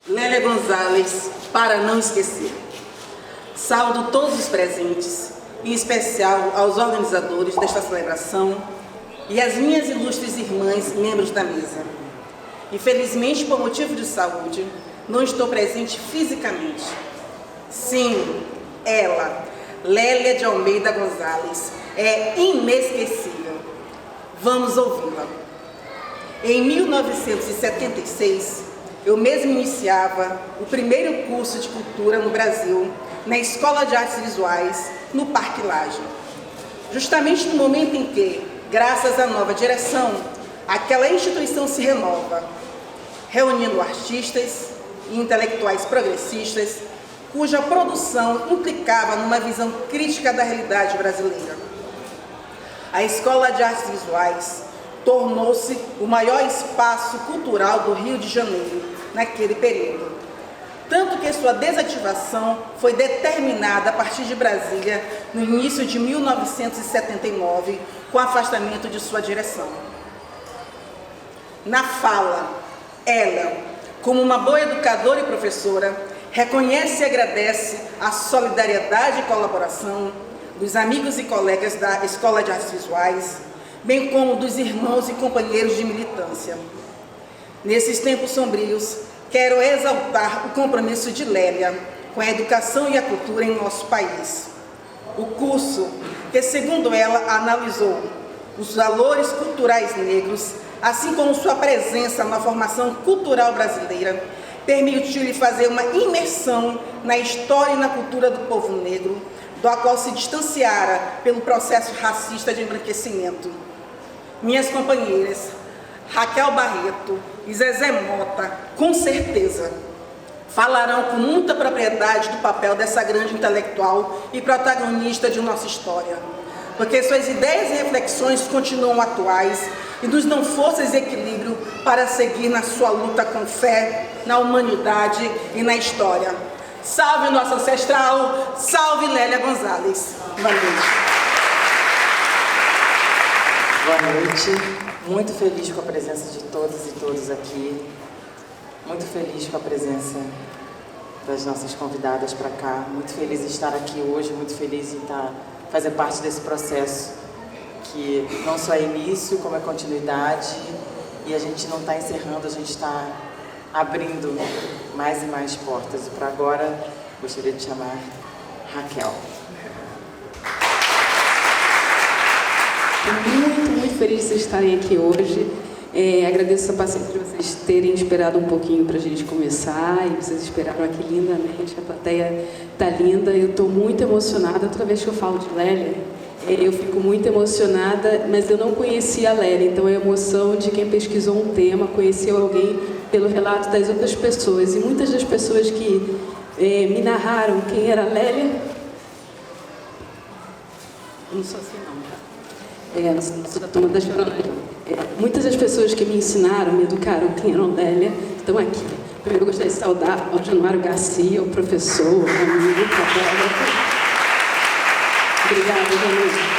Lélia Gonzalez, para não esquecer. Saúdo todos os presentes, em especial aos organizadores desta celebração e às minhas ilustres irmãs, membros da mesa. Infelizmente, por motivo de saúde, não estou presente fisicamente. Sim, ela, Lélia de Almeida Gonzalez, é inesquecível. Vamos ouvi-la. Em 1976, eu mesmo iniciava o primeiro curso de cultura no Brasil, na Escola de Artes Visuais, no Parque Lage. Justamente no momento em que, graças à nova direção, aquela instituição se renova, reunindo artistas e intelectuais progressistas, cuja produção implicava numa visão crítica da realidade brasileira. A Escola de Artes Visuais tornou-se o maior espaço cultural do Rio de Janeiro naquele período. Tanto que sua desativação foi determinada a partir de Brasília no início de 1979, com o afastamento de sua direção. Na fala, ela, como uma boa educadora e professora, reconhece e agradece a solidariedade e colaboração dos amigos e colegas da Escola de Artes Visuais, bem como dos irmãos e companheiros de militância. Nesses tempos sombrios, quero exaltar o compromisso de Lélia com a educação e a cultura em nosso país. O curso, que segundo ela analisou os valores culturais negros, assim como sua presença na formação cultural brasileira, permitiu-lhe fazer uma imersão na história e na cultura do povo negro, do qual se distanciara pelo processo racista de embranquecimento. Minhas companheiras, Raquel Barreto e Zezé Mota, com certeza, falarão com muita propriedade do papel dessa grande intelectual e protagonista de nossa história, porque suas ideias e reflexões continuam atuais e nos dão forças e equilíbrio para seguir na sua luta com fé, na humanidade e na história. Salve nosso ancestral, salve Lélia Gonzalez. Boa noite. Boa noite. Muito feliz com a presença de todas e todos aqui. Muito feliz com a presença das nossas convidadas para cá. Muito feliz em estar aqui hoje, muito feliz em fazer parte desse processo que não só é início, como é continuidade, e a gente não está encerrando, a gente está abrindo mais e mais portas. E para agora, gostaria de chamar Raquel. Muito feliz de vocês estarem aqui hoje. Agradeço a paciência de vocês terem esperado um pouquinho para a gente começar, e vocês esperaram aqui lindamente, a plateia está linda. Eu estou muito emocionada toda vez que eu falo de Lélia. Eu fico muito emocionada, mas eu não conhecia a Lélia, então é a emoção de quem pesquisou um tema, conheceu alguém pelo relato das outras pessoas. E muitas das pessoas que me narraram quem era a Lélia, eu não sou assim não, tá? Não sou da turma das choronas. Muitas das pessoas que me ensinaram, me educaram quem era a Lélia, estão aqui. Primeiro eu gostaria de saudar ao Januário Garcia, o professor, o amigo, fotógrafo. Obrigada, Januário.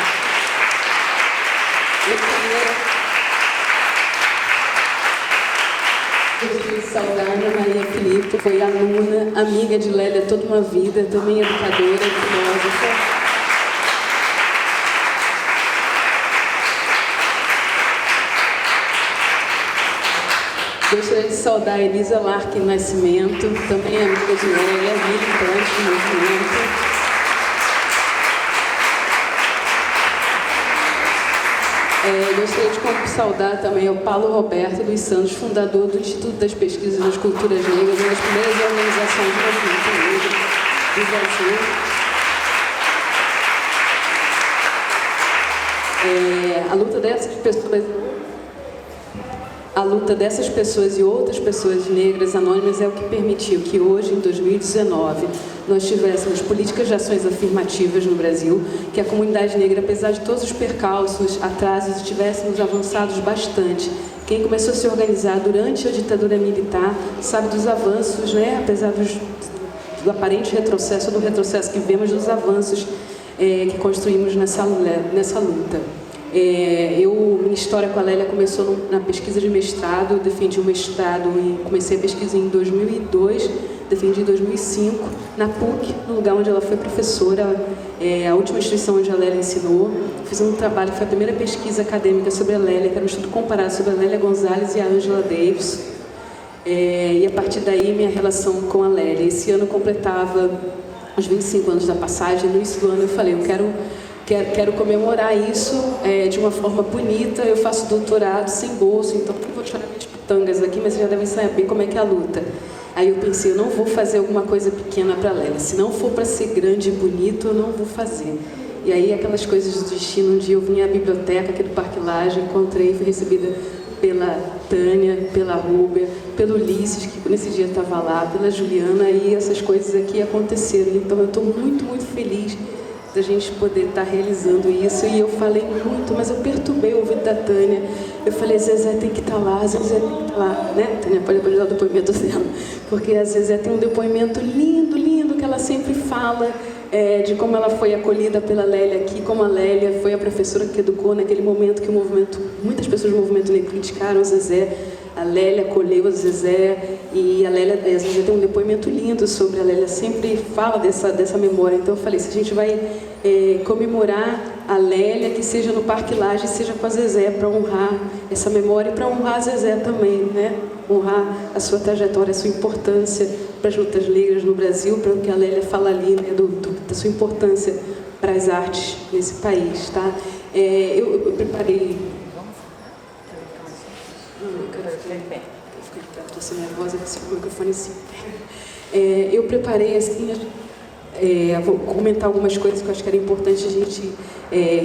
Eu gostaria de saudar a Ana Maria Filipe, foi aluna, amiga de Lélia toda uma vida, também educadora, filósofa. Gostaria de saudar a Elisa Larkin Nascimento, também amiga de Lélia, militante do movimento. Gostaria de saudar também o Paulo Roberto dos Santos, fundador do Instituto das Pesquisas das Culturas Negras, uma das primeiras organizações do movimento negro do Brasil. A luta dessas pessoas e outras pessoas negras anônimas é o que permitiu que hoje, em 2019, nós tivéssemos políticas de ações afirmativas no Brasil, que a comunidade negra, apesar de todos os percalços, atrasos, tivéssemos avançados bastante. Quem começou a se organizar durante a ditadura militar sabe dos avanços, né? Apesar do aparente retrocesso, do retrocesso que vemos, dos avanços que construímos nessa luta. Minha história com a Lélia começou na pesquisa de mestrado. Eu defendi o mestrado e comecei a pesquisa em 2002, defendi em 2005, na PUC, no lugar onde ela foi professora, a última instituição onde a Lélia ensinou. Fiz um trabalho, foi a primeira pesquisa acadêmica sobre a Lélia, que era um estudo comparado sobre a Lélia Gonzalez e a Angela Davis. E a partir daí, minha relação com a Lélia. Esse ano eu completava os 25 anos da passagem. No início do ano eu falei, eu quero comemorar isso de uma forma bonita. Eu faço doutorado sem bolso, então não vou chorar minhas pitangas aqui, mas vocês já devem saber como é que é a luta. Aí eu pensei, eu não vou fazer alguma coisa pequena para a Lélia. Se não for para ser grande e bonito, eu não vou fazer. E aí aquelas coisas do destino, um dia eu vim à biblioteca aqui do Parque Lage, encontrei, fui recebida pela Tânia, pela Rúbia, pelo Ulisses, que nesse dia estava lá, pela Juliana, e essas coisas aqui aconteceram. Então eu estou muito, muito feliz da gente poder estar realizando isso. E eu falei muito, mas eu perturbei o ouvido da Tânia. Eu falei, Zezé tem que estar lá, Zezé tem que estar lá, né? Tânia pode dar o depoimento dela, porque a Zezé tem um depoimento lindo, lindo, que ela sempre fala de como ela foi acolhida pela Lélia aqui, como a Lélia foi a professora que educou naquele momento que o movimento, muitas pessoas do movimento negro criticaram o Zezé. A Lélia acolheu o Zezé e a Zezé tem um depoimento lindo sobre a Lélia, sempre fala dessa memória. Então eu falei, se a gente vai comemorar a Lélia, que seja no Parque Lage, seja com a Zezé, para honrar essa memória e para honrar a Zezé também, né? Honrar a sua trajetória, a sua importância para as lutas negras no Brasil, para o que a Lélia fala ali, né, da sua importância para as artes nesse país, tá? Eu preparei... Estou assim nervosa, com o microfone assim. Eu preparei assim, vou comentar algumas coisas que eu acho que era importante a gente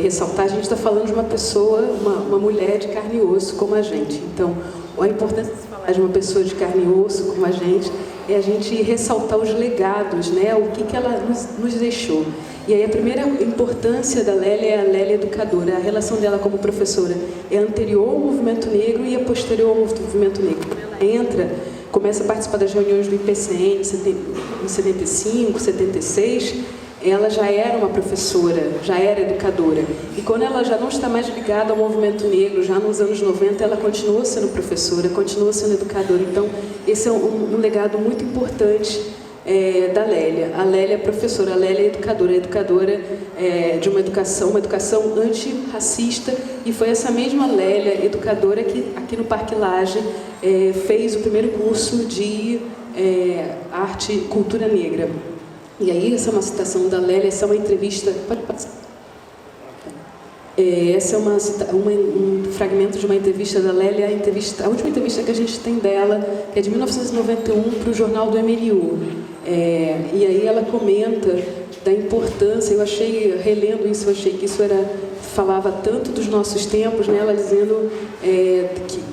ressaltar. A gente está falando de uma pessoa, uma mulher de carne e osso como a gente. Então, a importância de falar de uma pessoa de carne e osso como a gente é a gente ressaltar os legados, né? O que ela nos deixou. E aí a primeira importância da Lélia é a Lélia educadora. A relação dela como professora é anterior ao movimento negro e é posterior ao movimento negro. Quando ela entra, começa a participar das reuniões do IPCN em 75, 76, ela já era uma professora, já era educadora. E quando ela já não está mais ligada ao movimento negro, já nos anos 90, ela continua sendo professora, continua sendo educadora. Então, esse é um legado muito importante da Lélia. A Lélia é professora, a Lélia é educadora de uma educação antirracista, e foi essa mesma Lélia, educadora, que aqui no Parque Lage fez o primeiro curso de arte e cultura negra. E aí, essa é uma citação da Lélia, essa é uma entrevista... Pode passar. Essa é um fragmento de uma entrevista da Lélia, a última entrevista que a gente tem dela, que é de 1991, para o jornal do MLU. E aí ela comenta da importância, eu achei, relendo isso, eu achei que isso falava tanto dos nossos tempos, né? Ela dizendo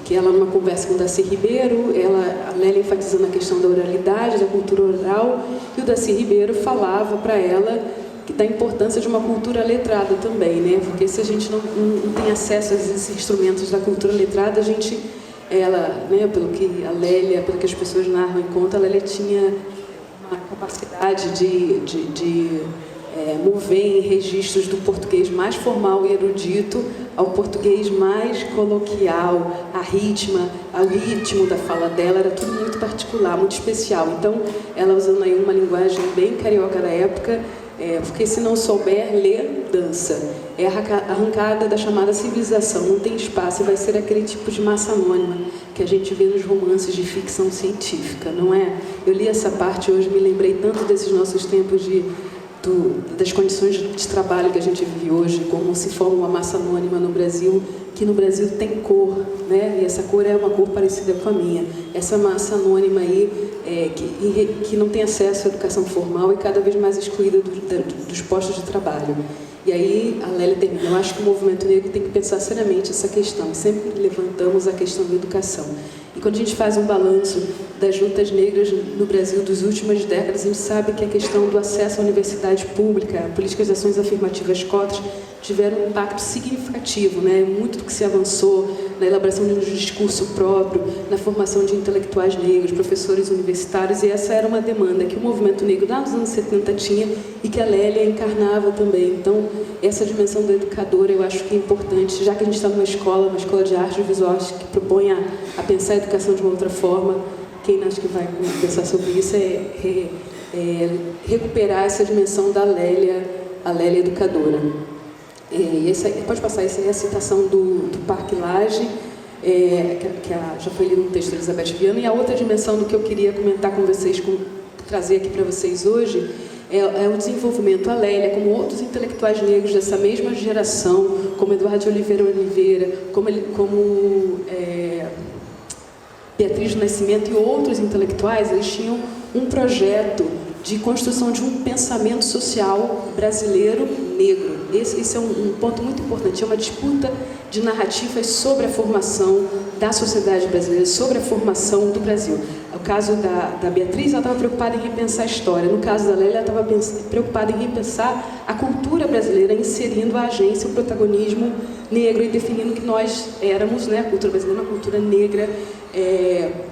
que ela, numa conversa com o Darcy Ribeiro, a Lélia enfatizando a questão da oralidade, da cultura oral, e o Darcy Ribeiro falava para ela da importância de uma cultura letrada também, né? Porque se a gente não tem acesso a esses instrumentos da cultura letrada, né, pelo que a Lélia, pelo que as pessoas narram e contam, a Lélia tinha uma capacidade de mover em registros do português mais formal e erudito ao português mais coloquial, ao ritmo da fala dela, era tudo muito particular, muito especial. Então, ela usando aí uma linguagem bem carioca da época, porque se não souber ler, dança. É arrancada da chamada civilização, não tem espaço, e vai ser aquele tipo de massa anônima que a gente vê nos romances de ficção científica, não é? Eu li essa parte hoje, me lembrei tanto desses nossos tempos das condições de trabalho que a gente vive hoje, como se forma uma massa anônima no Brasil, que no Brasil tem cor, né? E essa cor é uma cor parecida com a minha. Essa massa anônima aí, que não tem acesso à educação formal e cada vez mais excluída dos postos de trabalho. E aí a Lélia termina. Eu acho que o movimento negro tem que pensar seriamente essa questão. Sempre levantamos a questão da educação. E quando a gente faz um balanço das lutas negras no Brasil das últimas décadas, a gente sabe que a questão do acesso à universidade pública, políticas de ações afirmativas, cotas, tiveram um impacto significativo, né? Muito do que se avançou na elaboração de um discurso próprio, na formação de intelectuais negros, professores universitários, e essa era uma demanda que o movimento negro lá nos anos 70 tinha e que a Lélia encarnava também. Então, essa dimensão da educadora eu acho que é importante, já que a gente está numa escola de arte visual que propõe a pensar a educação de uma outra forma. Quem acha que vai pensar sobre isso é recuperar essa dimensão da Lélia, a Lélia educadora. Pode passar, essa é a citação do Parque Lage, já foi lido no texto da Elizabeth Viana, e a outra dimensão do que eu queria comentar com vocês, trazer aqui para vocês hoje, é o desenvolvimento. A Lélia, como outros intelectuais negros dessa mesma geração, como Eduardo de Oliveira, como Beatriz do Nascimento e outros intelectuais, eles tinham um projeto de construção de um pensamento social brasileiro negro. Esse é um ponto muito importante, é uma disputa de narrativas sobre a formação da sociedade brasileira, sobre a formação do Brasil. No caso da Beatriz, ela estava preocupada em repensar a história. No caso da Lélia, ela estava preocupada em repensar a cultura brasileira, inserindo a agência, o protagonismo negro e definindo que nós éramos, né, a cultura brasileira, uma cultura negra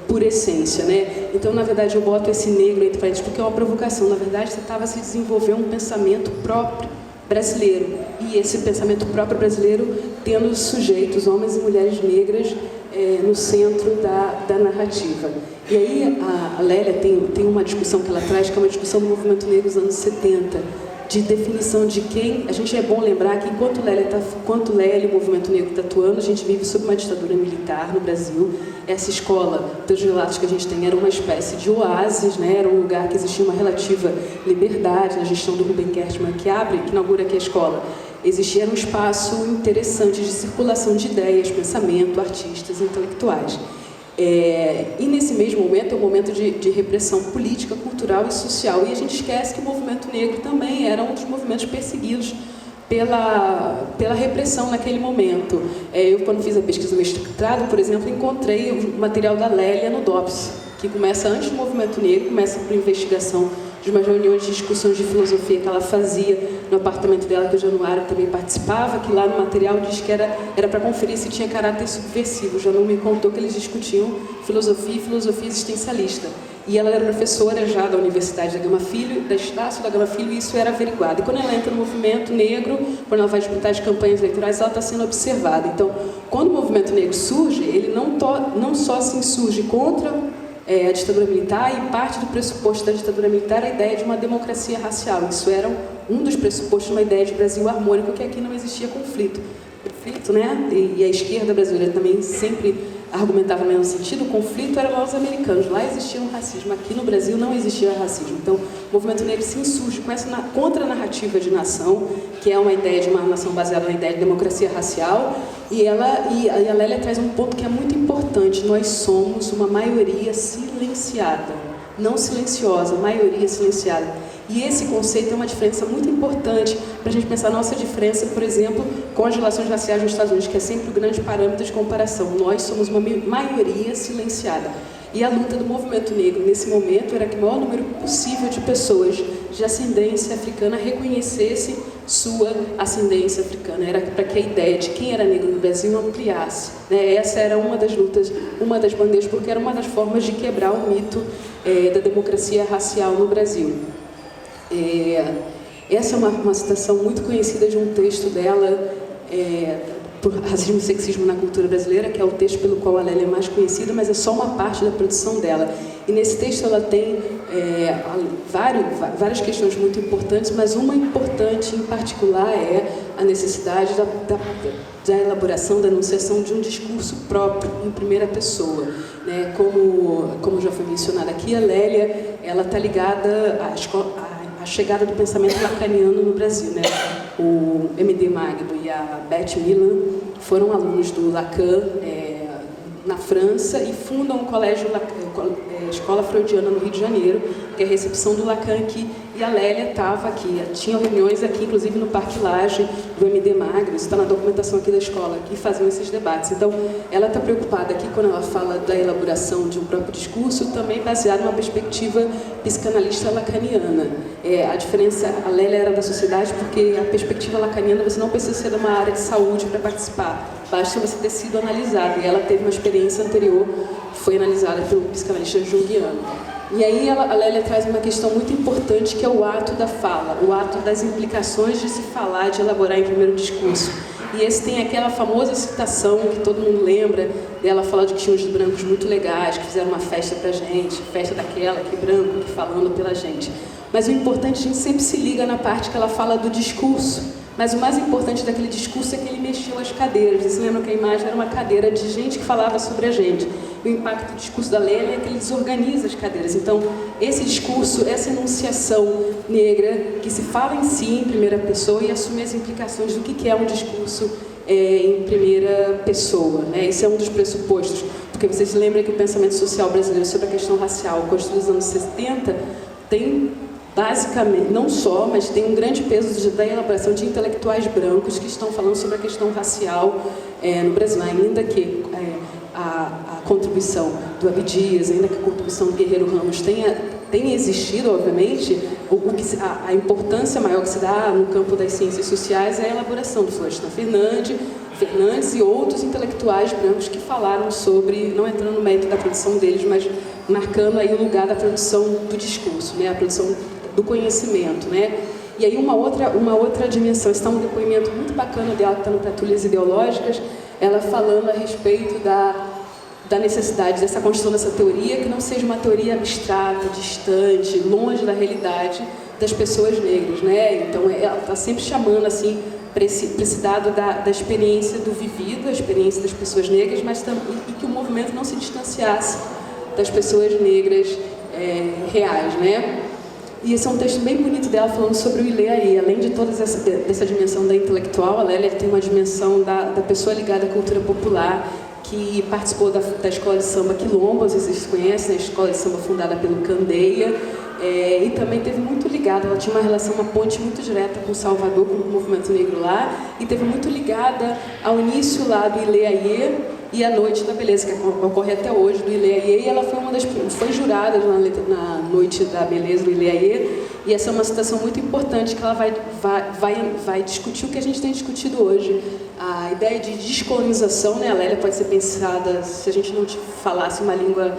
por essência, né? Então, na verdade, eu boto esse negro entre parênteses porque é uma provocação. Na verdade, você estava se desenvolvendo um pensamento próprio brasileiro, e esse pensamento próprio brasileiro tendo sujeitos, homens e mulheres negras, no centro da narrativa. E aí a Lélia tem uma discussão que ela traz, que é uma discussão do movimento negro dos anos 70, de definição de quem... A gente é bom lembrar que enquanto Lélia e o movimento negro está atuando, a gente vive sob uma ditadura militar no Brasil. Essa escola, dos relatos que a gente tem, era uma espécie de oásis, né? Era um lugar que existia uma relativa liberdade na gestão do Ruben Kertman, que inaugura aqui a escola. Existia um espaço interessante de circulação de ideias, pensamento, artistas, intelectuais. E nesse mesmo momento é um momento de repressão política, cultural e social. E a gente esquece que o movimento negro também era um dos movimentos perseguidos pela repressão naquele momento. Eu, quando fiz a pesquisa do mestrado, por exemplo, encontrei o material da Lélia no DOPS, que começa antes do movimento negro, começa por investigação de umas reuniões de discussões de filosofia que ela fazia no apartamento dela, que o Januário também participava, que lá no material diz que era para conferir se tinha caráter subversivo. O Janu me contou que eles discutiam filosofia e filosofia existencialista. E ela era professora já da Universidade da Gama Filho, da Estácio da Gama Filho, e isso era averiguado. E quando ela entra no movimento negro, quando ela vai disputar as campanhas eleitorais, ela está sendo observada. Então, quando o movimento negro surge, ele não só se insurge contra a ditadura militar, e parte do pressuposto da ditadura militar é a ideia de uma democracia racial. Isso era um dos pressupostos de uma ideia de Brasil harmônico, que aqui não existia conflito, né? E a esquerda brasileira também sempre argumentava no mesmo sentido. O conflito era lá os americanos, lá existia um racismo, aqui no Brasil não existia racismo. Então, o movimento negro se insurge com essa contra-narrativa de nação, que é uma ideia de uma nação baseada na ideia de democracia racial, e a Lélia traz um ponto que é muito importante: nós somos uma maioria silenciada, não silenciosa, maioria silenciada. E esse conceito é uma diferença muito importante para a gente pensar a nossa diferença, por exemplo, com as relações raciais nos Estados Unidos, que é sempre o grande parâmetro de comparação. Nós somos uma maioria silenciada. E a luta do movimento negro, nesse momento, era que o maior número possível de pessoas de ascendência africana reconhecesse sua ascendência africana. Era para que a ideia de quem era negro no Brasil ampliasse, né? Essa era uma das lutas, uma das bandeiras, porque era uma das formas de quebrar o mito da democracia racial no Brasil. Essa é uma citação muito conhecida de um texto dela, por Racismo e Sexismo na Cultura Brasileira, que é o texto pelo qual a Lélia é mais conhecida, mas é só uma parte da produção dela. E nesse texto ela tem várias questões muito importantes, mas uma importante em particular é a necessidade da elaboração, da enunciação de um discurso próprio, em primeira pessoa, né? Como já foi mencionado aqui, a Lélia está ligada à chegada do pensamento lacaniano no Brasil, né? O M.D. Magno e a Beth Milan foram alunos do Lacan na França e fundam o colégio Escola Freudiana no Rio de Janeiro, que é a recepção do Lacan aqui. e a Lélia estava aqui. Tinha reuniões aqui, inclusive no Parque Laje, do MD Magro, isso está na documentação aqui da escola, que faziam esses debates. Então, ela está preocupada aqui quando ela fala da elaboração de um próprio discurso, também baseado numa perspectiva psicanalista lacaniana. A diferença, a Lélia era da sociedade porque a perspectiva lacaniana você não precisa ser de uma área de saúde para participar, basta você ter sido analisado. E ela teve uma experiência anterior que foi analisada pelo psicanalista junguiano. E aí a Lélia traz uma questão muito importante, que é o ato da fala, o ato das implicações de se falar, de elaborar em primeiro discurso. E esse tem aquela famosa citação que todo mundo lembra dela, falar de que tinha uns brancos muito legais, que fizeram uma festa pra gente, festa daquela, que branco, que falando pela gente. Mas o importante, a gente sempre se liga na parte que ela fala do discurso. Mas o mais importante daquele discurso é que ele mexeu as cadeiras. Vocês lembram que a imagem era uma cadeira de gente que falava sobre a gente. O impacto do discurso da Lélia é que ele desorganiza as cadeiras. Então, esse discurso, essa enunciação negra, que se fala em si, em primeira pessoa, e assume as implicações do que é um discurso em primeira pessoa, né? Esse é um dos pressupostos. Porque vocês lembram que o pensamento social brasileiro sobre a questão racial, construído nos anos 70, tem... basicamente, não só, mas tem um grande peso da elaboração de intelectuais brancos que estão falando sobre a questão racial no Brasil, ainda que a contribuição do Abdias, ainda que a contribuição do Guerreiro Ramos tenha existido, obviamente, a importância maior que se dá no campo das ciências sociais é a elaboração do Florestan Fernandes e outros intelectuais brancos que falaram sobre, não entrando no mérito da produção deles, mas marcando aí o lugar da produção do discurso, né, a produção do conhecimento, né? E aí uma outra dimensão, está um depoimento muito bacana dela, que está no Patrulhas Ideológicas, ela falando a respeito da necessidade dessa construção dessa teoria, que não seja uma teoria abstrata, distante, longe da realidade das pessoas negras, né? Então ela está sempre chamando assim para esse dado da experiência do vivido, a experiência das pessoas negras, mas também e que o movimento não se distanciasse das pessoas negras reais, né? E esse é um texto bem bonito dela falando sobre o Ileaê. Além de toda essa dimensão da intelectual, a Lélia tem uma dimensão da pessoa ligada à cultura popular, que participou da escola de samba Quilombo, vocês conhecem, a escola de samba fundada pelo Candeia, e também teve muito ligada, ela tinha uma relação, uma ponte muito direta com Salvador, com o movimento negro lá, e teve muito ligada ao início lá do Ileaê e a Noite da Beleza, que ocorre até hoje, do Ileaê, e ela foi jurada na Noite da Beleza do Ileaê, e essa é uma citação muito importante, que ela vai discutir o que a gente tem discutido hoje, a ideia de descolonização, né? A Lélia pode ser pensada, se a gente não falasse uma língua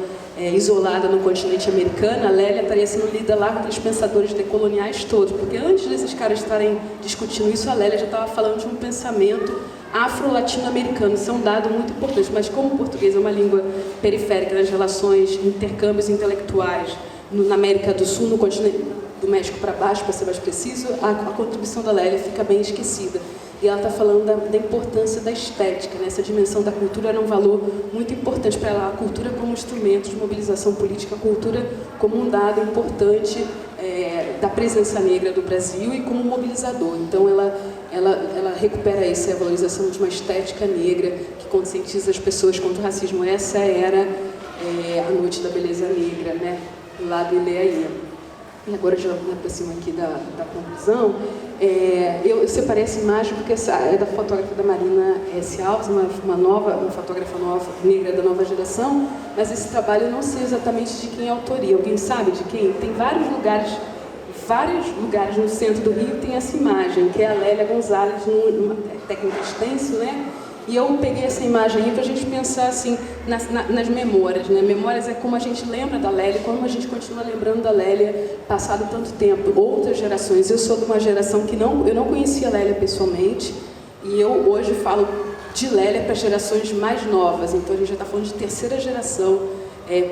isolada no continente americano, a Lélia estaria sendo lida lá com aqueles pensadores decoloniais todos, porque antes desses caras estarem discutindo isso, a Lélia já estava falando de um pensamento afro-latino-americano. Isso é um dado muito importante, mas como o português é uma língua periférica nas relações, intercâmbios intelectuais na América do Sul, no continente do México para baixo, para ser mais preciso, a contribuição da Lélia fica bem esquecida. E ela está falando da importância da estética, né? Essa dimensão da cultura era um valor muito importante para ela, a cultura como instrumento de mobilização política, a cultura como um dado importante da presença negra do Brasil e como mobilizador. Então ela recupera essa valorização de uma estética negra que conscientiza as pessoas contra o racismo. Essa era a Noite da Beleza Negra, né? Lá do Ileaê. E agora já me aproximo aqui da conclusão. Eu separei essa imagem porque essa é da fotógrafa da Marina S. Alves, uma fotógrafa nova, negra da nova geração, mas esse trabalho eu não sei exatamente de quem é a autoria. Alguém sabe de quem? Tem vários lugares no centro do Rio tem essa imagem, que é a Lélia Gonzalez, numa técnica stencil, né? E eu peguei essa imagem aí para a gente pensar assim, nas memórias, né? Memórias é como a gente lembra da Lélia, como a gente continua lembrando da Lélia passado tanto tempo, outras gerações. Eu sou de uma geração que eu não conhecia a Lélia pessoalmente, e eu hoje falo de Lélia para gerações mais novas, então a gente já está falando de terceira geração,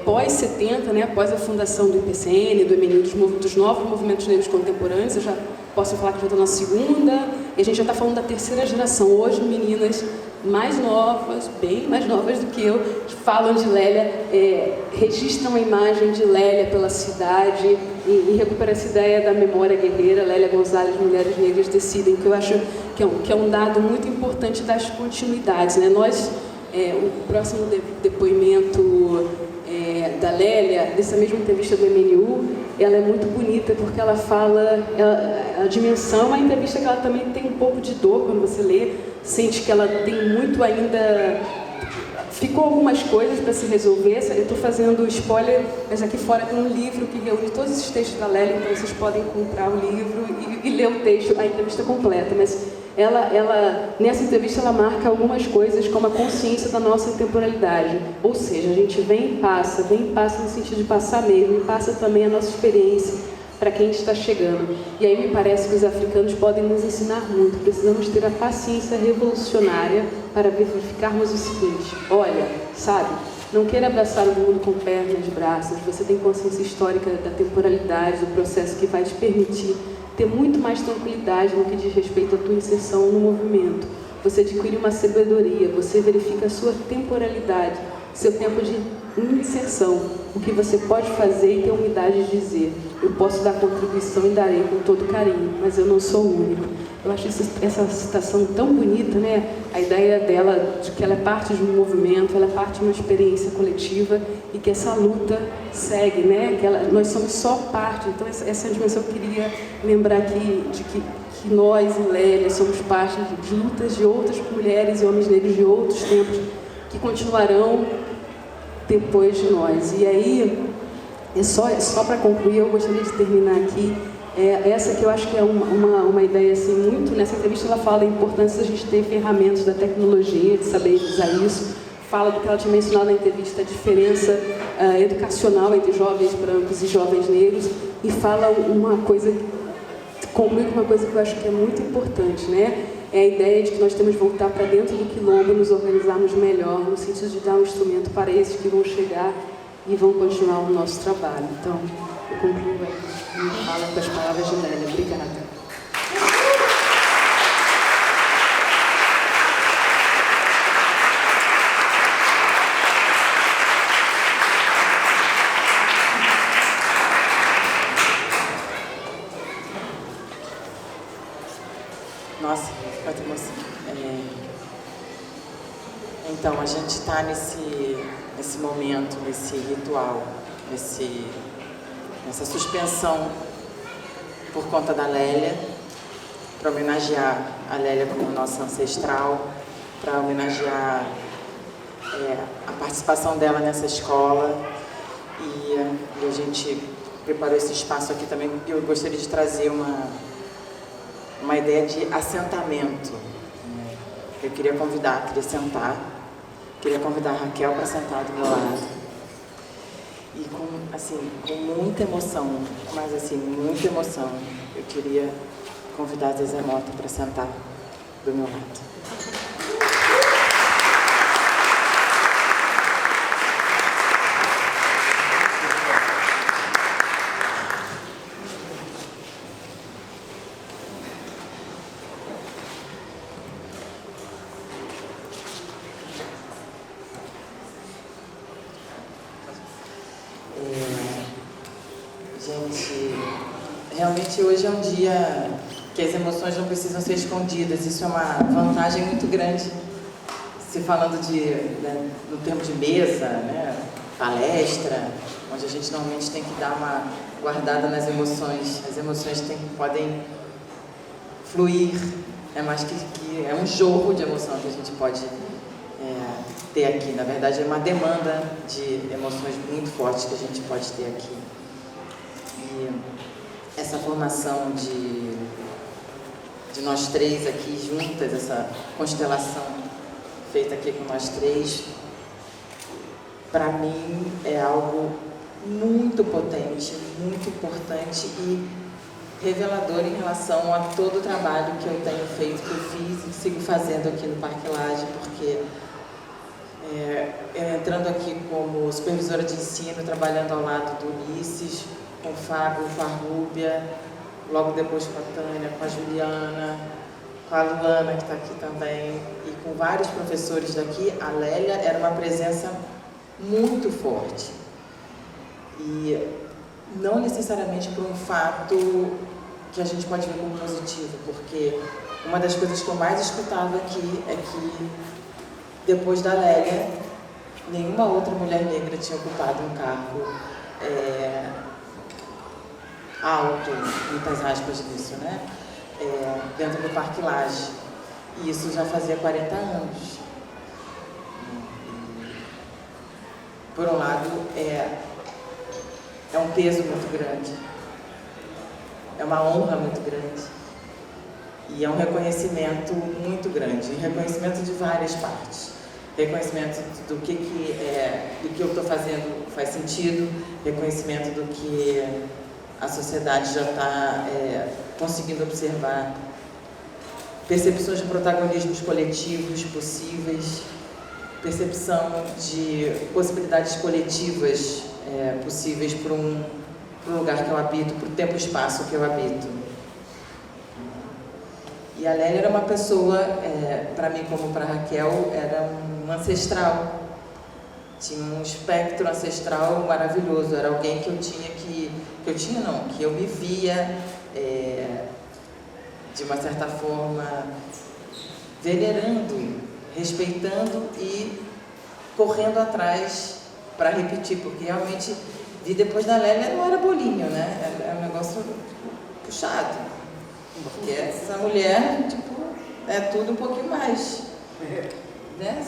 pós-70, né? Após a fundação do IPCN, do MNU, dos novos movimentos negros contemporâneos. Eu já posso falar que já estou na segunda, e a gente já está falando da terceira geração. Hoje, meninas mais novas, bem mais novas do que eu, falam de Lélia, registram a imagem de Lélia pela cidade e recuperam essa ideia da memória guerreira. Lélia Gonzalez, Mulheres Negras Decidem, que eu acho que é um dado muito importante das continuidades, né? Nós, O próximo depoimento da Lélia, dessa mesma entrevista do MNU, ela é muito bonita porque ela fala, a dimensão é uma entrevista que ela também tem um pouco de dor quando você lê, sente que ela tem muito ainda, ficou algumas coisas para se resolver. Eu estou fazendo spoiler, mas aqui fora tem um livro que reúne todos esses textos da Lélia, então vocês podem comprar o livro e ler o texto, a entrevista completa, mas ela, nessa entrevista, ela marca algumas coisas como a consciência da nossa temporalidade. Ou seja, a gente vem e passa no sentido de passar mesmo, e passa também a nossa experiência para quem está chegando. E aí me parece que os africanos podem nos ensinar muito. Precisamos ter a paciência revolucionária para verificarmos o seguinte: olha, sabe, não queira abraçar o mundo com pernas e braços. Você tem consciência histórica da temporalidade, do processo que vai te permitir ter muito mais tranquilidade no que diz respeito à tua inserção no movimento. Você adquire uma sabedoria, você verifica a sua temporalidade, seu tempo de inserção, o que você pode fazer e ter a humildade de dizer: eu posso dar contribuição e darei com todo carinho, mas eu não sou o único. Eu acho essa citação tão bonita, né? A ideia dela de que ela é parte de um movimento, ela é parte de uma experiência coletiva e que essa luta segue, né? Nós somos só parte. Então essa dimensão eu queria lembrar aqui de que nós, em Lélia, somos parte de lutas de outras mulheres e homens negros de outros tempos que continuarão depois de nós. E aí, só para concluir, eu gostaria de terminar aqui. Essa que eu acho que é uma ideia assim, muito, nessa entrevista ela fala da importância de a gente ter ferramentas da tecnologia, de saber usar isso. Fala do que ela tinha mencionado na entrevista, a diferença educacional entre jovens brancos e jovens negros, e fala uma coisa, conclui com uma coisa que eu acho que é muito importante, né? É a ideia de que nós temos que voltar para dentro do quilombo e nos organizarmos melhor, no sentido de dar um instrumento para esses que vão chegar e vão continuar o nosso trabalho. Então, eu concluo a minha fala com as palavras de Lélia. Obrigada. Nossa, quanta emoção. Então, a gente está nesse momento, nesse ritual, nessa suspensão por conta da Lélia, para homenagear a Lélia como nossa ancestral, para homenagear a participação dela nessa escola. E a gente preparou esse espaço aqui também. Eu gostaria de trazer uma ideia de assentamento. Eu queria convidar a Raquel para sentar do meu lado. E com muita emoção, mas assim, muita emoção, eu queria convidar a Zezé Mota para sentar do meu lado. Gente, realmente hoje é um dia que as emoções não precisam ser escondidas. Isso é uma vantagem muito grande, se falando no termo de mesa, né, palestra, onde a gente normalmente tem que dar uma guardada nas emoções. As emoções podem fluir, mas que é um jogo de emoção que a gente pode ter aqui. Na verdade, é uma demanda de emoções muito fortes que a gente pode ter aqui. E essa formação de nós três aqui juntas, essa constelação feita aqui com nós três, para mim é algo muito potente, muito importante e revelador em relação a todo o trabalho que eu tenho feito, que eu fiz e sigo fazendo aqui no Parque Lage, porque entrando aqui como supervisora de ensino, trabalhando ao lado do Ulisses, com o Fábio, com a Rúbia, logo depois com a Tânia, com a Juliana, com a Luana, que está aqui também, e com vários professores daqui. A Lélia era uma presença muito forte. E não necessariamente por um fato que a gente pode ver como positivo, porque uma das coisas que eu mais escutava aqui é que depois da Lélia, nenhuma outra mulher negra tinha ocupado um cargo alto, muitas aspas disso, né? Dentro do Parque Lage. E isso já fazia 40 anos. Por um lado, é um peso muito grande, é uma honra muito grande e é um reconhecimento muito grande, reconhecimento de várias partes. Reconhecimento do que eu estou fazendo faz sentido, reconhecimento do que a sociedade já está conseguindo observar, percepções de protagonismos coletivos possíveis, percepção de possibilidades coletivas possíveis para um lugar que eu habito, para o tempo e espaço que eu habito. E a Lélia era uma pessoa, para mim como para a Raquel, era um ancestral. Tinha um espectro ancestral maravilhoso. Era alguém que eu me via, de uma certa forma, venerando, respeitando e correndo atrás para repetir, porque realmente vi depois da Lélia não era bolinho, né? Era um negócio puxado, porque essa mulher, é tudo um pouquinho mais, né?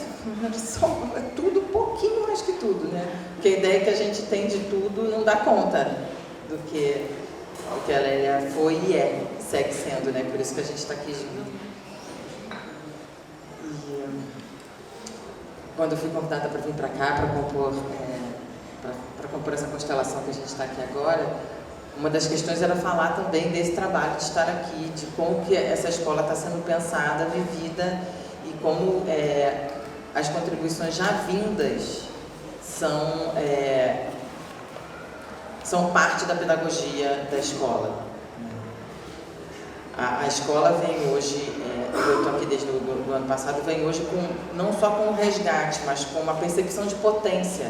É tudo um pouquinho mais que tudo, né? Porque a ideia que a gente tem de tudo não dá conta do que a Lélia foi e segue sendo, né? Por isso que a gente está aqui junto. Quando eu fui convidada para vir para cá, para compor essa constelação que a gente está aqui agora, uma das questões era falar também desse trabalho de estar aqui, de como que essa escola está sendo pensada, vivida e como as contribuições já vindas são parte da pedagogia da escola. A escola vem hoje, eu estou aqui desde o ano passado, vem hoje não só com o resgate, mas com uma percepção de potência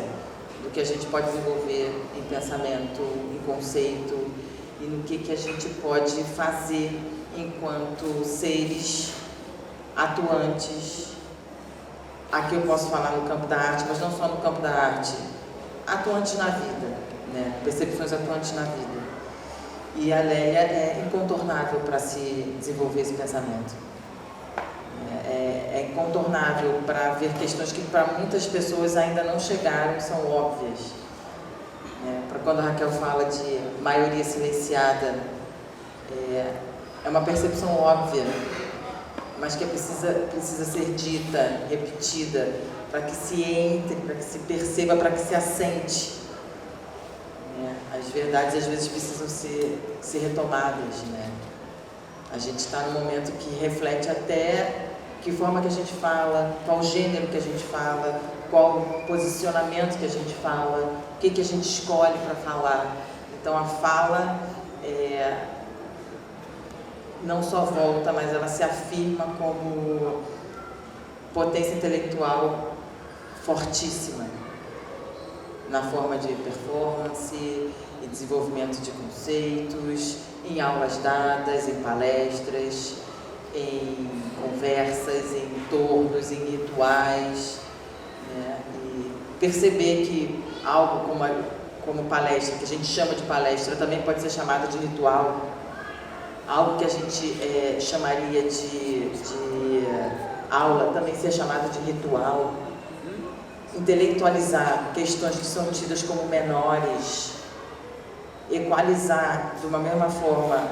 do que a gente pode desenvolver em pensamento, em conceito e no que a gente pode fazer enquanto seres atuantes. Aqui eu posso falar no campo da arte, mas não só no campo da arte, atuantes na vida, né? Percepções atuantes na vida. E a Lélia é incontornável para se desenvolver esse pensamento. É incontornável para ver questões que para muitas pessoas ainda não chegaram e são óbvias. Para quando a Raquel fala de maioria silenciada, é uma percepção óbvia, mas que precisa ser dita, repetida, para que se entre, para que se perceba, para que se assente. As verdades às vezes precisam ser retomadas, né? A gente está num momento que reflete até que forma que a gente fala, qual gênero que a gente fala, qual posicionamento que a gente fala, o que a gente escolhe para falar. Então a fala não só volta, mas ela se afirma como potência intelectual fortíssima na forma de performance e desenvolvimento de conceitos, em aulas dadas, em palestras, em conversas, em entornos, em rituais, né? E perceber que algo como palestra, que a gente chama de palestra, também pode ser chamada de ritual. Algo que a gente chamaria de aula também ser chamado de ritual. Intelectualizar questões que são tidas como menores, equalizar de uma mesma forma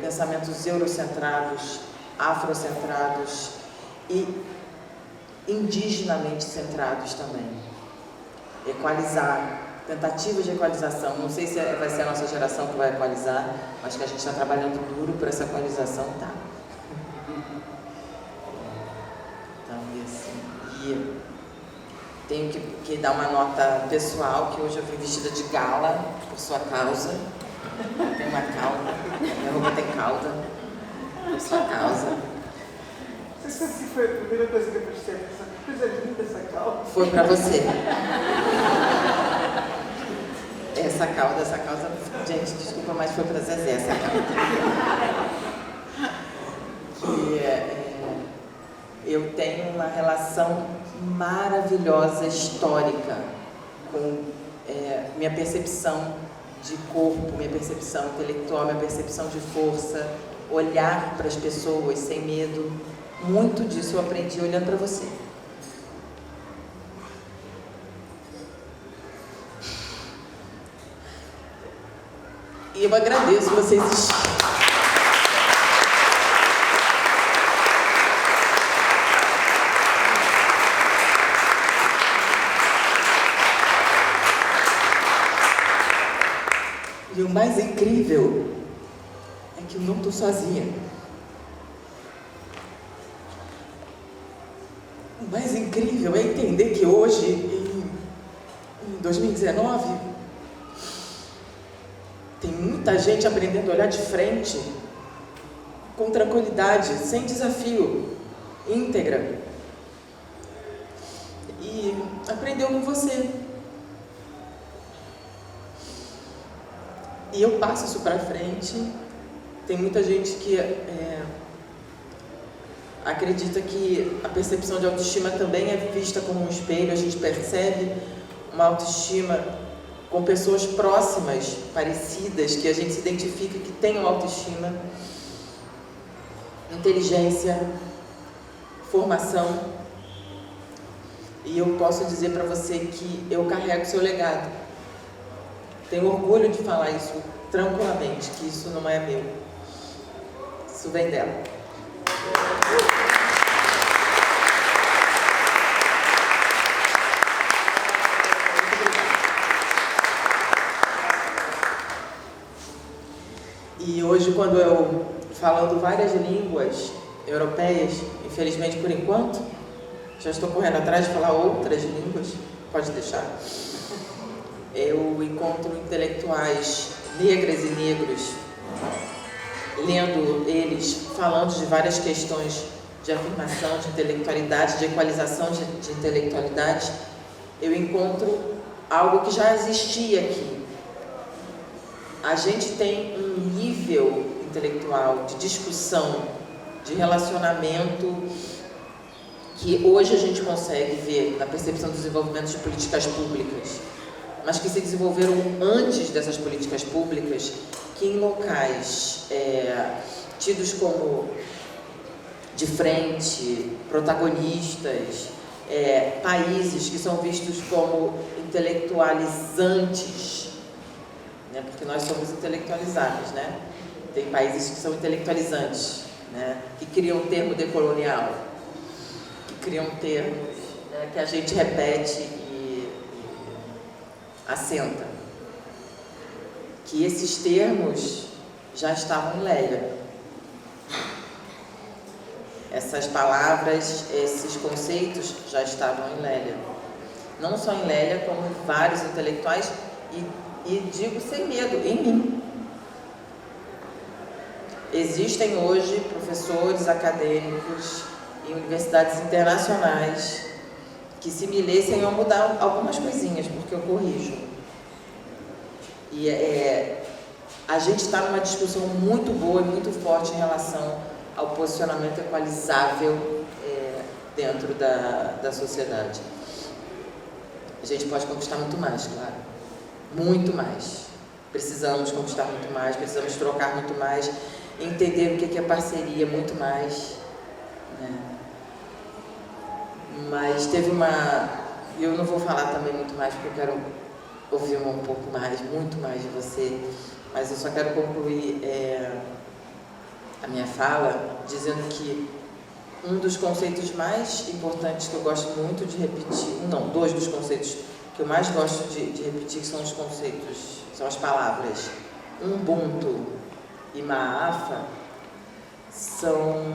pensamentos eurocentrados, afrocentrados e indigenamente centrados também. Equalizar, tentativas de equalização. Não sei se vai ser a nossa geração que vai equalizar, mas que a gente está trabalhando duro por essa equalização, tá? Então, e tenho que dar uma nota pessoal, que hoje eu vim vestida de gala por sua causa. Tem uma cauda, minha roupa tem cauda, por sua causa. Você sabe que foi a primeira coisa que eu prestei atenção? Que coisa linda essa cauda. Foi para você. Essa causa, gente, desculpa, mas foi para Zezé essa cauda. Eu tenho uma relação maravilhosa, histórica, com minha percepção de corpo, minha percepção intelectual, minha percepção de força, olhar para as pessoas sem medo. Muito disso eu aprendi olhando para você. E eu agradeço vocês. E o mais incrível é que eu não estou sozinha. O mais incrível é entender que hoje, em 2019, tem muita gente aprendendo a olhar de frente, com tranquilidade, sem desafio, íntegra. E aprendeu com você. E eu passo isso para frente. Tem muita gente que acredita que a percepção de autoestima também é vista como um espelho. A gente percebe uma autoestima com pessoas próximas, parecidas, que a gente se identifica que tenham autoestima, inteligência, formação. E eu posso dizer para você que eu carrego seu legado. Tenho orgulho de falar isso tranquilamente, que isso não é meu. Isso vem dela. E hoje, quando eu, falando várias línguas europeias, infelizmente por enquanto, já estou correndo atrás de falar outras línguas, pode deixar. Eu encontro intelectuais negras e negros, lendo eles, falando de várias questões de afirmação, de intelectualidade, de equalização de intelectualidade. Eu encontro algo que já existia aqui. A gente tem um nível intelectual de discussão, de relacionamento, que hoje a gente consegue ver na percepção do desenvolvimento de políticas públicas, mas que se desenvolveram antes dessas políticas públicas, que em locais tidos como de frente, protagonistas, países que são vistos como intelectualizantes, né? Porque nós somos intelectualizados, né? Tem países que são intelectualizantes, né? Que criam um termo decolonial, que criam termos, né, que a gente repete e assenta. Que esses termos já estavam em Lélia. Essas palavras, esses conceitos já estavam em Lélia. Não só em Lélia, como em vários intelectuais, e digo sem medo, em mim. Existem hoje professores acadêmicos em universidades internacionais que, se me lessem, iam mudar algumas coisinhas, porque eu corrijo. E a gente está numa discussão muito boa e muito forte em relação ao posicionamento equalizável dentro da sociedade. A gente pode conquistar muito mais, claro. Muito mais. Precisamos conquistar muito mais, precisamos trocar muito mais, entender o que é parceria muito mais, né? Mas teve uma... Eu não vou falar também muito mais, porque eu quero ouvir um pouco mais, muito mais de você, mas eu só quero concluir a minha fala dizendo que um dos conceitos mais importantes que eu gosto muito de repetir, dois dos conceitos que eu mais gosto de repetir são os conceitos, são as palavras Ubuntu e Maafa, são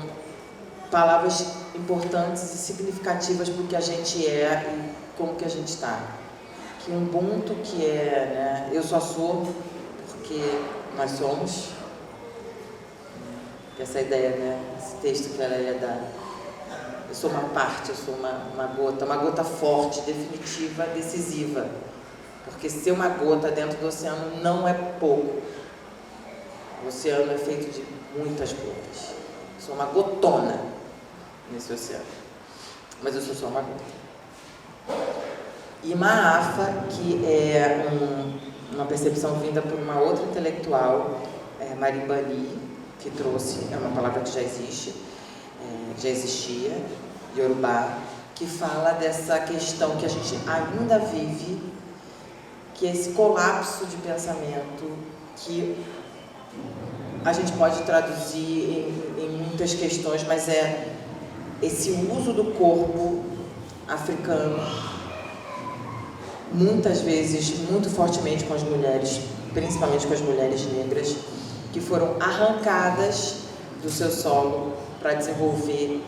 palavras importantes e significativas para o que a gente é e como que a gente está. Que Ubuntu, que né, eu só sou porque nós somos, essa ideia, né, esse texto que ela ia dar. Eu sou uma parte, eu sou uma gota forte, definitiva, decisiva. Porque ser uma gota dentro do oceano não é pouco. O oceano é feito de muitas gotas. Eu sou uma gotona nesse oceano. Mas eu sou só uma gota. E Maafa, que é uma percepção vinda por uma outra intelectual, Marimbani, que trouxe, é uma palavra que já existe, já existia, Yorubá, que fala dessa questão que a gente ainda vive, que é esse colapso de pensamento que a gente pode traduzir em muitas questões, mas é esse uso do corpo africano, muitas vezes, muito fortemente com as mulheres, principalmente com as mulheres negras, que foram arrancadas do seu solo para desenvolver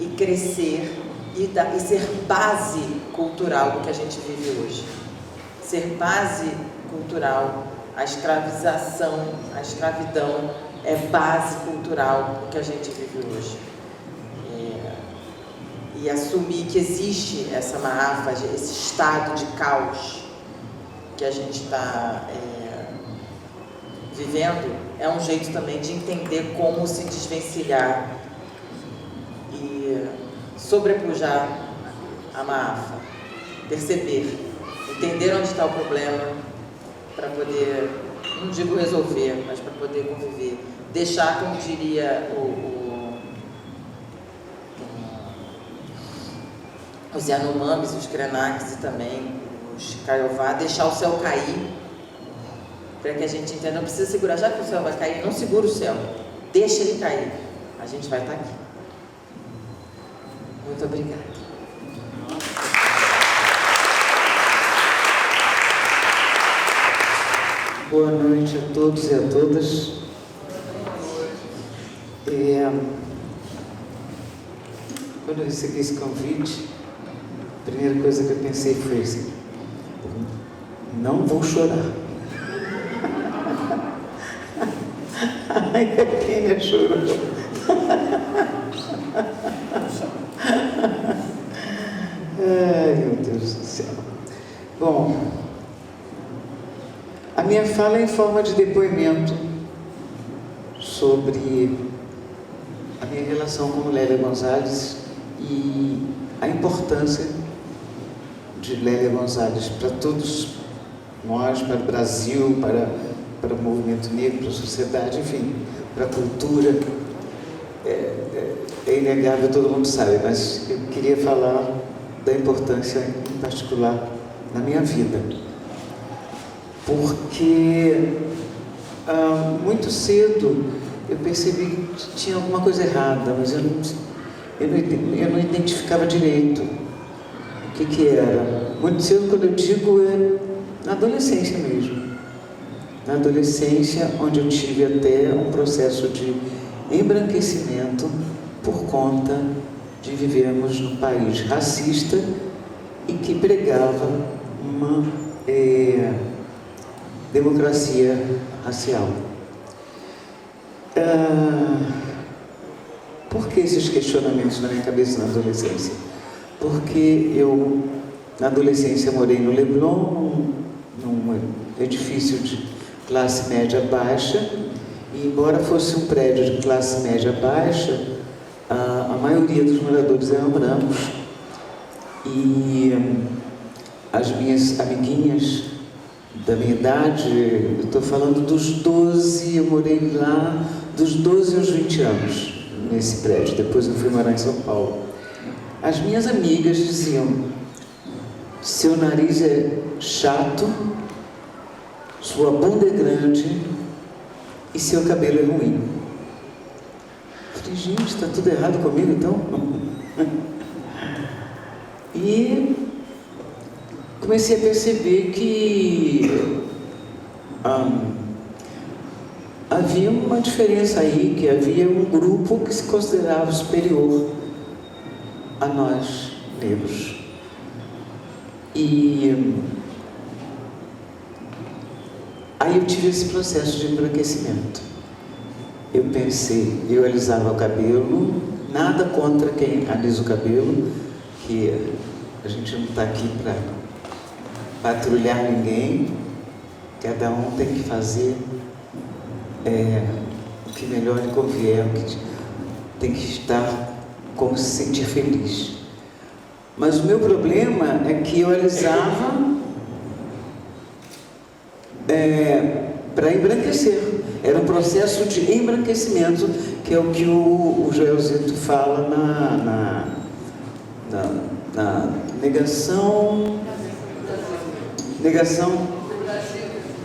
e crescer e ser base cultural do que a gente vive hoje. Ser base cultural, a escravização, a escravidão é base cultural do que a gente vive hoje. E assumir que existe essa Maafa, esse estado de caos que a gente está vivendo, é um jeito também de entender como se desvencilhar e sobrepujar a Maafa, perceber, entender onde está o problema para poder, não digo resolver, mas para poder conviver, deixar, como diria os Yanomamis, os Krenaks e também os Kaiowá, deixar o céu cair, para que a gente entenda, não precisa segurar, já que o céu vai cair, não segura o céu, deixa ele cair, a gente vai estar aqui. Muito obrigada. Boa noite a todos e a todas. Quando eu recebi esse convite, a primeira coisa que eu pensei foi assim: não vou chorar. Ai, a Kênia chorou. Ai, meu Deus do céu. Bom, a minha fala é em forma de depoimento sobre a minha relação com Lélia Gonzalez e a importância de Lélia Gonzalez para todos nós, para o Brasil, para o movimento negro, para a sociedade, enfim, para a cultura. É inegável, todo mundo sabe, mas eu queria falar da importância em particular na minha vida. Porque muito cedo eu percebi que tinha alguma coisa errada, mas eu não identificava direito o que era. Muito cedo, quando eu digo, é na adolescência mesmo. Na adolescência, onde eu tive até um processo de embranquecimento por conta de vivermos num país racista e que pregava uma democracia racial. Por que esses questionamentos na minha cabeça na adolescência? Porque eu, na adolescência, morei no Leblon, num edifício de classe média baixa, e embora fosse um prédio de classe média baixa, a maioria dos moradores eram brancos. E as minhas amiguinhas da minha idade, eu estou falando dos 12, eu morei lá dos 12 aos 20 anos, nesse prédio, depois eu fui morar em São Paulo. As minhas amigas diziam: seu nariz é chato, sua bunda é grande e seu cabelo é ruim. Eu falei: gente, está tudo errado comigo então? E comecei a perceber que havia uma diferença aí, que havia um grupo que se considerava superior a nós, negros. E aí eu tive esse processo de embranquecimento. Eu pensei, eu alisava o cabelo, nada contra quem alisa o cabelo, que a gente não está aqui para patrulhar ninguém, cada um tem que fazer o que melhor lhe convier, o que tem que estar como se sentir feliz. Mas o meu problema é que eu alisava para embranquecer. Era um processo de embranquecimento, que é o que o Joelzito fala na negação.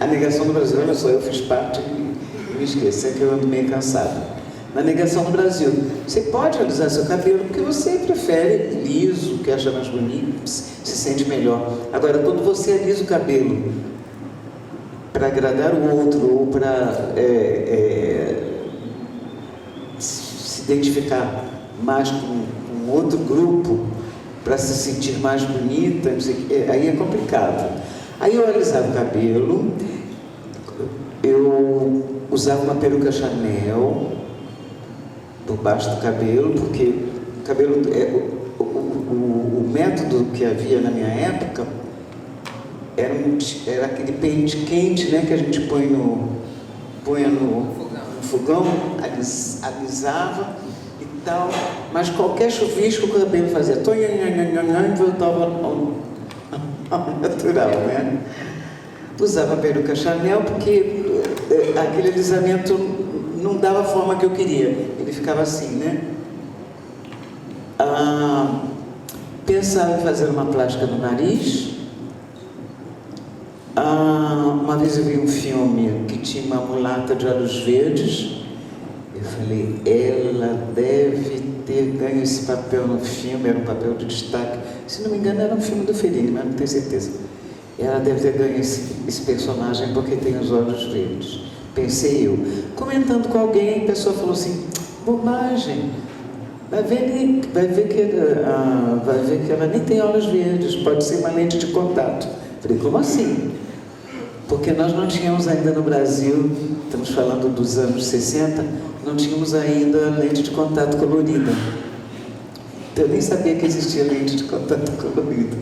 A negação do Brasil. Olha só, eu fiz parte e me esqueço, é que eu ando meio cansado. Na negação do Brasil. Você pode alisar seu cabelo porque você prefere liso, que acha mais bonito, se sente melhor. Agora, quando você alisa o cabelo para agradar o outro ou para se identificar mais com outro grupo, para se sentir mais bonita, não sei, aí é complicado. Aí eu alisava o cabelo, eu usava uma peruca Chanel por baixo do cabelo, porque o cabelo, o método que havia na minha época era aquele pente quente, né, que a gente põe no fogão, alisava e tal, mas qualquer chuvisco o cabelo fazia e voltava ao natural, né? Usava a peruca Chanel porque aquele alisamento não dava a forma que eu queria, ele ficava assim, né? Pensava em fazer uma plástica no nariz. Uma vez eu vi um filme que tinha uma mulata de olhos verdes. Eu falei, ela deve ter ganho esse papel no filme, era um papel de destaque. Se não me engano, era um filme do Fellini, mas não tenho certeza. Ela deve ter ganho esse personagem porque tem os olhos verdes. Pensei eu. Comentando com alguém, a pessoa falou assim, bobagem. Vai ver que ela nem tem olhos verdes, pode ser uma lente de contato. Falei, como assim? Porque nós não tínhamos ainda no Brasil, estamos falando dos anos 60, não tínhamos ainda lente de contato colorida. Então eu nem sabia que existia lente de contato colorida.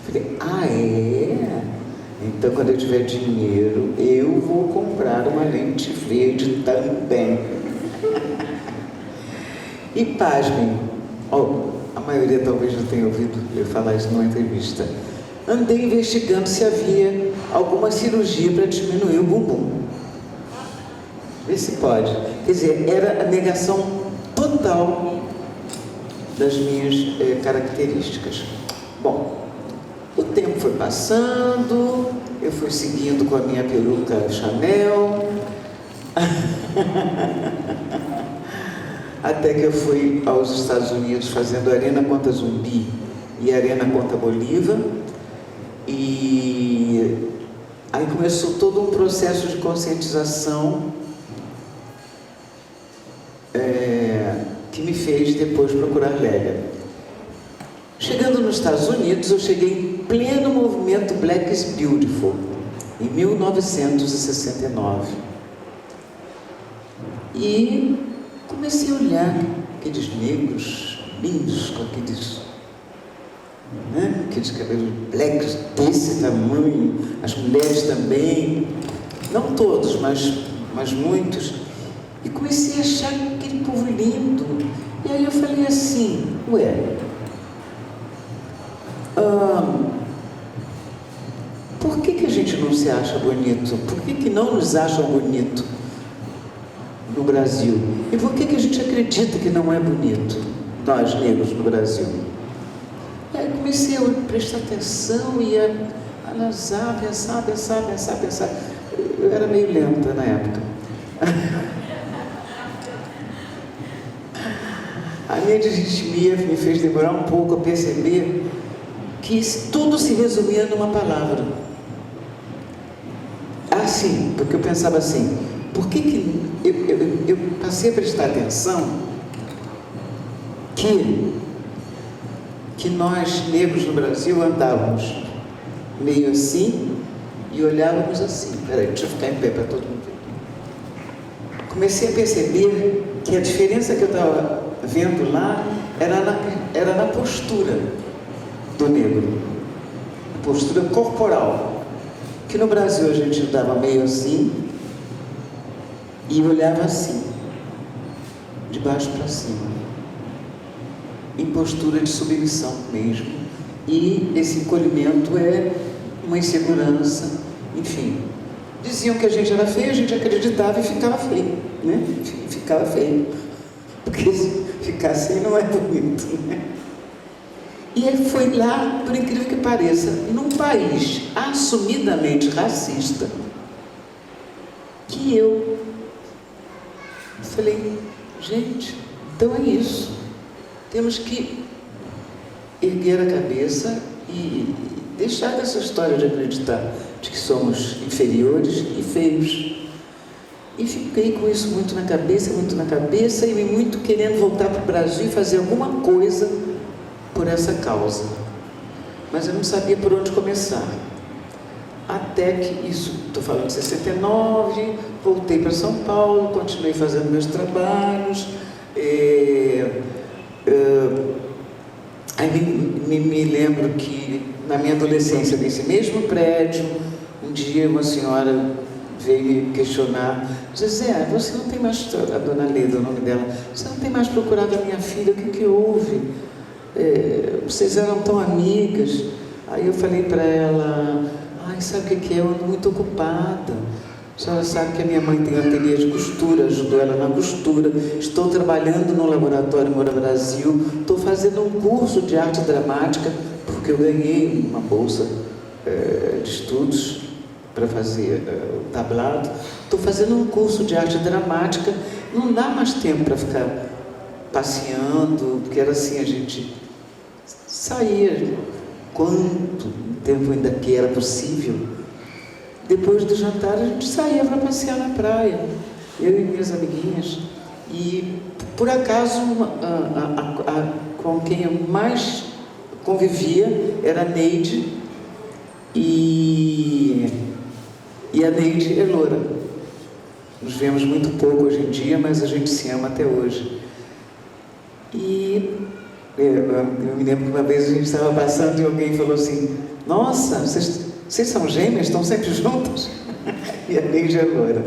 Falei, é? Então quando eu tiver dinheiro, eu vou comprar uma lente verde também. E pasmem, a maioria talvez não tenha ouvido eu falar isso numa entrevista. Andei investigando se havia alguma cirurgia para diminuir o bumbum. Vê se pode. Quer dizer, era a negação total das minhas características. Bom, o tempo foi passando, eu fui seguindo com a minha peruca Chanel, até que eu fui aos Estados Unidos fazendo Arena contra Zumbi e Arena contra Bolívar. E aí começou todo um processo de conscientização que me fez depois procurar Lélia. Chegando nos Estados Unidos, eu cheguei em pleno movimento Black is Beautiful, em 1969. E comecei a olhar aqueles negros lindos, com aqueles cabelos blacks desse tamanho, as mulheres também, não todos, mas muitos, e comecei a achar aquele povo lindo. E aí eu falei assim, por que a gente não se acha bonito? Por que não nos acham bonito no Brasil? E por que a gente acredita que não é bonito, nós negros no Brasil? Aí comecei a prestar atenção e a analisar, pensar. Eu era meio lenta na época. A minha disritmia me fez demorar um pouco a perceber que tudo se resumia numa palavra. Sim, porque eu pensava assim, por que eu passei a prestar atenção que nós, negros no Brasil, andávamos meio assim e olhávamos assim. Peraí, deixa eu ficar em pé para todo mundo ver. Comecei a perceber que a diferença que eu estava vendo lá era na postura do negro, a postura corporal. Que no Brasil a gente andava meio assim e olhava assim, de baixo para cima, em postura de submissão mesmo, e esse encolhimento é uma insegurança, enfim. Diziam que a gente era feio, a gente acreditava e ficava feio, né? Ficava feio, porque ficar assim não é bonito, né? E ele foi lá, por incrível que pareça, num país assumidamente racista, que eu falei, gente, então é isso. Temos que erguer a cabeça e deixar dessa história de acreditar de que somos inferiores e feios. E fiquei com isso muito na cabeça, e muito querendo voltar para o Brasil e fazer alguma coisa por essa causa. Mas eu não sabia por onde começar. Até que isso, estou falando de 69, voltei para São Paulo, continuei fazendo meus trabalhos. Aí me lembro que na minha adolescência, nesse mesmo prédio, um dia uma senhora veio me questionar, Zezé, você não tem mais, a dona Leda, o nome dela, você não tem mais procurado a minha filha, o que houve? Vocês eram tão amigas. Aí eu falei para ela, ai, sabe o que é? Eu ando muito ocupada. A senhora sabe que a minha mãe tem um ateliê de costura, ajudou ela na costura, estou trabalhando no Laboratório Moura Brasil, estou fazendo um curso de arte dramática, porque eu ganhei uma bolsa de estudos para fazer o tablado, estou fazendo um curso de arte dramática, não dá mais tempo para ficar passeando, porque era assim, a gente saía quanto tempo ainda que era possível. Depois do jantar a gente saía para passear na praia, eu e minhas amiguinhas, e por acaso com quem eu mais convivia era a Neide, e a Neide é loura. Nos vemos muito pouco hoje em dia, mas a gente se ama até hoje. E eu me lembro que uma vez a gente estava passando e alguém falou assim, nossa, vocês são gêmeas, estão sempre juntas? E a Neide é loira.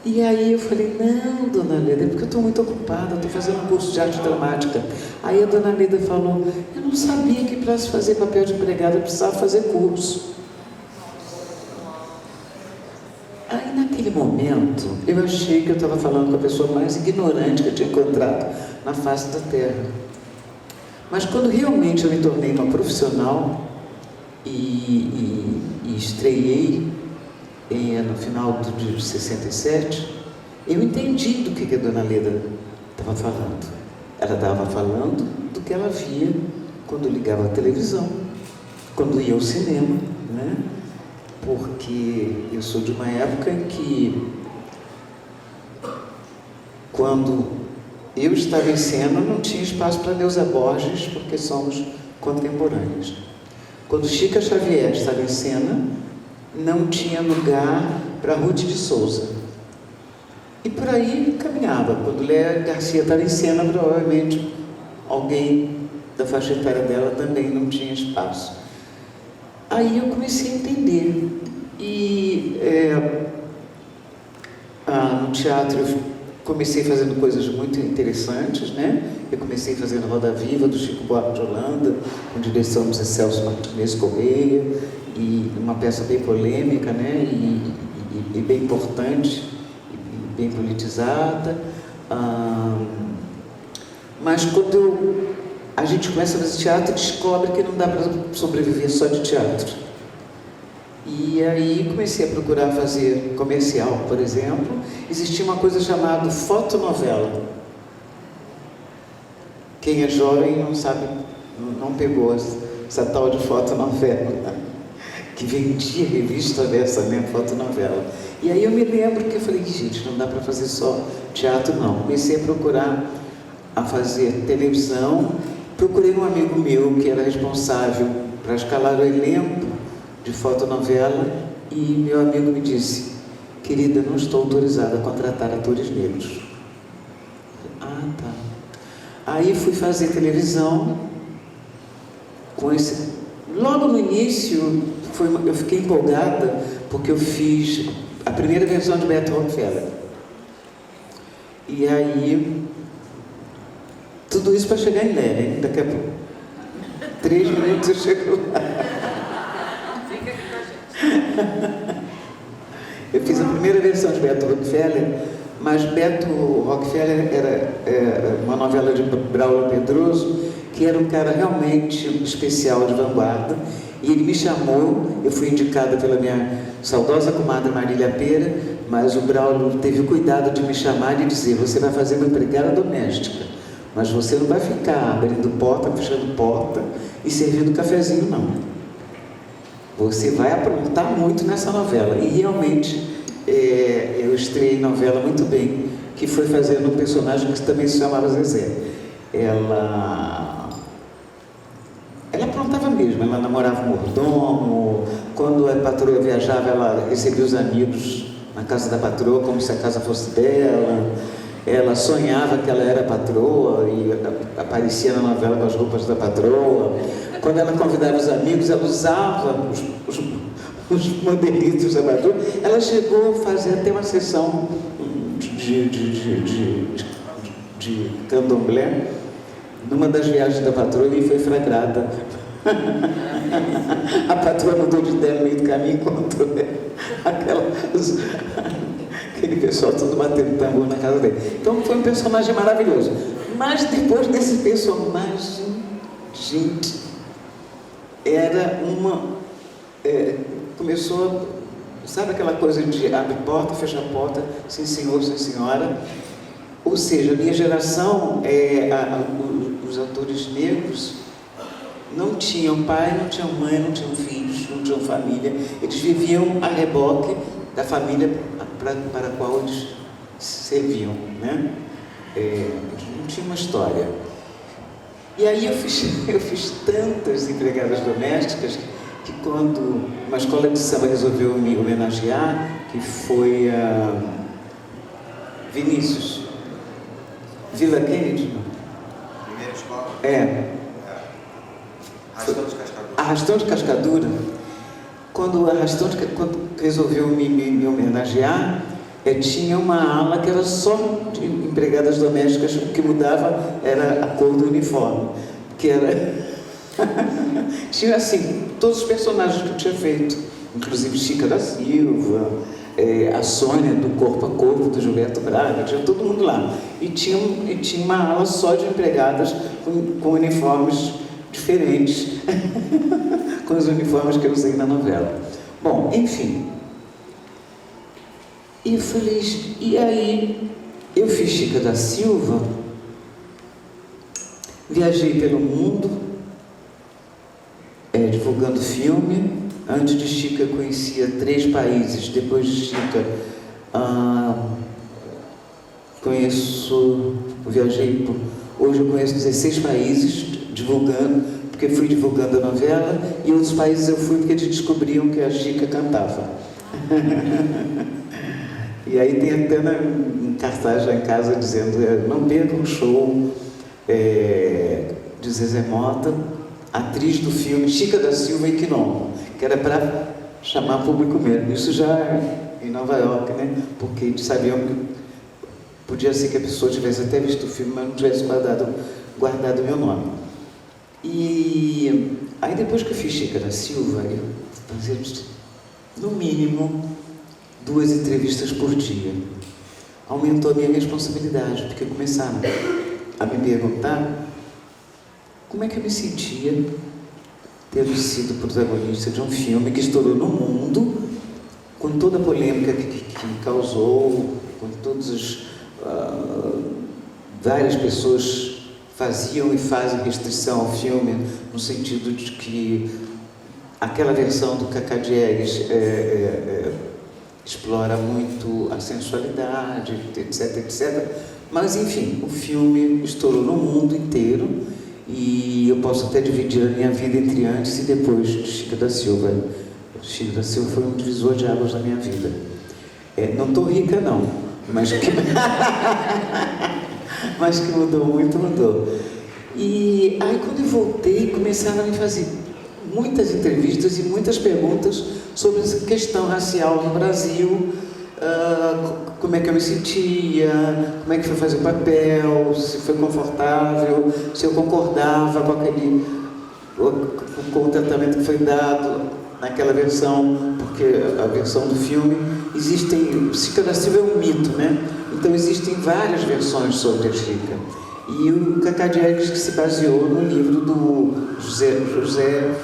E aí eu falei, não, dona Leda, é porque eu estou muito ocupada, estou fazendo um curso de arte dramática. Aí a dona Leda falou, eu não sabia que para se fazer papel de empregada precisava fazer curso. Aí naquele momento, eu achei que eu estava falando com a pessoa mais ignorante que eu tinha encontrado na face da Terra. Mas quando realmente eu me tornei uma profissional e estreiei no final de 67, eu entendi do que a dona Leda estava falando. Ela estava falando do que ela via quando ligava a televisão, quando ia ao cinema, né? Porque eu sou de uma época em que, quando eu estava em cena, não tinha espaço para Neuza Borges, porque somos contemporâneos. Quando Chica Xavier estava em cena, não tinha lugar para Ruth de Souza. E por aí caminhava. Quando Léa Garcia estava em cena, provavelmente alguém da faixa etária dela também não tinha espaço. Aí eu comecei a entender. E no teatro eu comecei fazendo coisas muito interessantes, né? Eu comecei fazendo Roda Viva, do Chico Buarque de Holanda, com direção do Zé Celso Martinez Correia, e uma peça bem polêmica, né? E bem importante, e bem politizada. Mas quando a gente começa a fazer teatro, descobre que não dá para sobreviver só de teatro. E aí comecei a procurar fazer comercial, por exemplo. Existia uma coisa chamada fotonovela. Quem é jovem não sabe, não pegou essa tal de fotonovela, que vendia revista dessa, né, fotonovela. E aí eu me lembro que eu falei, gente, não dá para fazer só teatro, não. Comecei a procurar a fazer televisão. Procurei um amigo meu que era responsável para escalar o elenco de fotonovela, e meu amigo me disse, querida, não estou autorizada a contratar atores negros. Ah, tá. Aí fui fazer televisão com esse... Logo no início, eu fiquei empolgada, porque eu fiz a primeira versão de Beto Rockefeller. E aí, tudo isso para chegar em Léa, daqui a pouco. 3 minutos eu chego lá. Fica aqui com a gente. Eu fiz a primeira versão de Beto Rockefeller, mas Beto Rockefeller era uma novela de Braulio Pedroso, que era um cara realmente especial, de vanguarda, e ele me chamou, eu fui indicada pela minha saudosa comadre Marília Pera, mas o Braulio teve o cuidado de me chamar e dizer: você vai fazer uma empregada doméstica, mas você não vai ficar abrindo porta, fechando porta e servindo cafezinho, não. Você vai aprontar muito nessa novela. E realmente eu estreiei novela muito bem, que foi fazendo um personagem que também se chamava Zezé. Ela aprontava mesmo, ela namorava um mordomo, quando a patroa viajava, ela recebia os amigos na casa da patroa, como se a casa fosse dela. Ela sonhava que ela era patroa e aparecia na novela com as roupas da patroa. Quando ela convidava os amigos, ela usava os modelitos da patroa. Ela chegou a fazer até uma sessão de candomblé numa das viagens da patroa e foi flagrada. A patroa mudou de ideia no meio do caminho e encontrou aquele pessoal todo batendo tambor na casa dele. Então foi um personagem maravilhoso. Mas depois desse personagem, gente, era começou, sabe aquela coisa de abre porta, fecha porta, sim senhor, sim senhora. Ou seja, a minha geração, os atores negros não tinham pai, não tinham mãe, não tinham filhos, não tinham família. Eles viviam a reboque da família para a qual eles serviam, né? Não tinha uma história. E aí eu fiz tantas empregadas domésticas que quando uma escola de samba resolveu me homenagear, que foi a Vinícius Vila Kennedy. Primeira escola? Arrastão de Cascadura. Arrastão de Cascadura. Quando resolveu me homenagear, tinha uma ala que era só de empregadas domésticas, o que mudava era a cor do uniforme, que era... tinha assim, todos os personagens que eu tinha feito, inclusive Chica da Silva, a Sônia do Corpo a Corpo, do Gilberto Braga, tinha todo mundo lá. E tinha uma ala só de empregadas com uniformes diferentes, com os uniformes que eu usei na novela. Bom, enfim. E aí eu fiz Chica da Silva, viajei pelo mundo, divulgando filme. Antes de Chica eu conhecia 3 países, depois de Chica hoje eu conheço 16 países divulgando, porque fui divulgando a novela, e outros países eu fui porque eles descobriam que a Chica cantava. E aí tem até um cartaz lá em casa dizendo: não perca um show de Zezé Mota, atriz do filme Chica da Silva e Quilombo, que era para chamar público mesmo. Isso já em Nova York, né? Porque eles sabiam que podia ser que a pessoa tivesse até visto o filme, mas não tivesse guardado o meu nome. E aí depois que eu fiz Chica da Silva, eu fazia no mínimo 2 entrevistas por dia. Aumentou a minha responsabilidade, porque começaram a me perguntar como é que eu me sentia tendo sido protagonista de um filme que estourou no mundo, com toda a polêmica que causou, com todas várias pessoas faziam e fazem restrição ao filme, no sentido de que aquela versão do Cacá Diegues explora muito a sensualidade, etc, etc. Mas, enfim, o filme estourou no mundo inteiro e eu posso até dividir a minha vida entre antes e depois de Chica da Silva. Chica da Silva foi um divisor de águas na minha vida. Não estou rica, não, mas que... mas que mudou muito, mudou. E aí, quando eu voltei, começaram a me fazer muitas entrevistas e muitas perguntas sobre essa questão racial no Brasil, como é que eu me sentia, como é que foi fazer o papel, se foi confortável, se eu concordava com com o tratamento que foi dado naquela versão, porque a versão do filme Chica da Silva é um mito, né? Então existem várias versões sobre a Chica. E o Cacá Diegues que se baseou no livro do José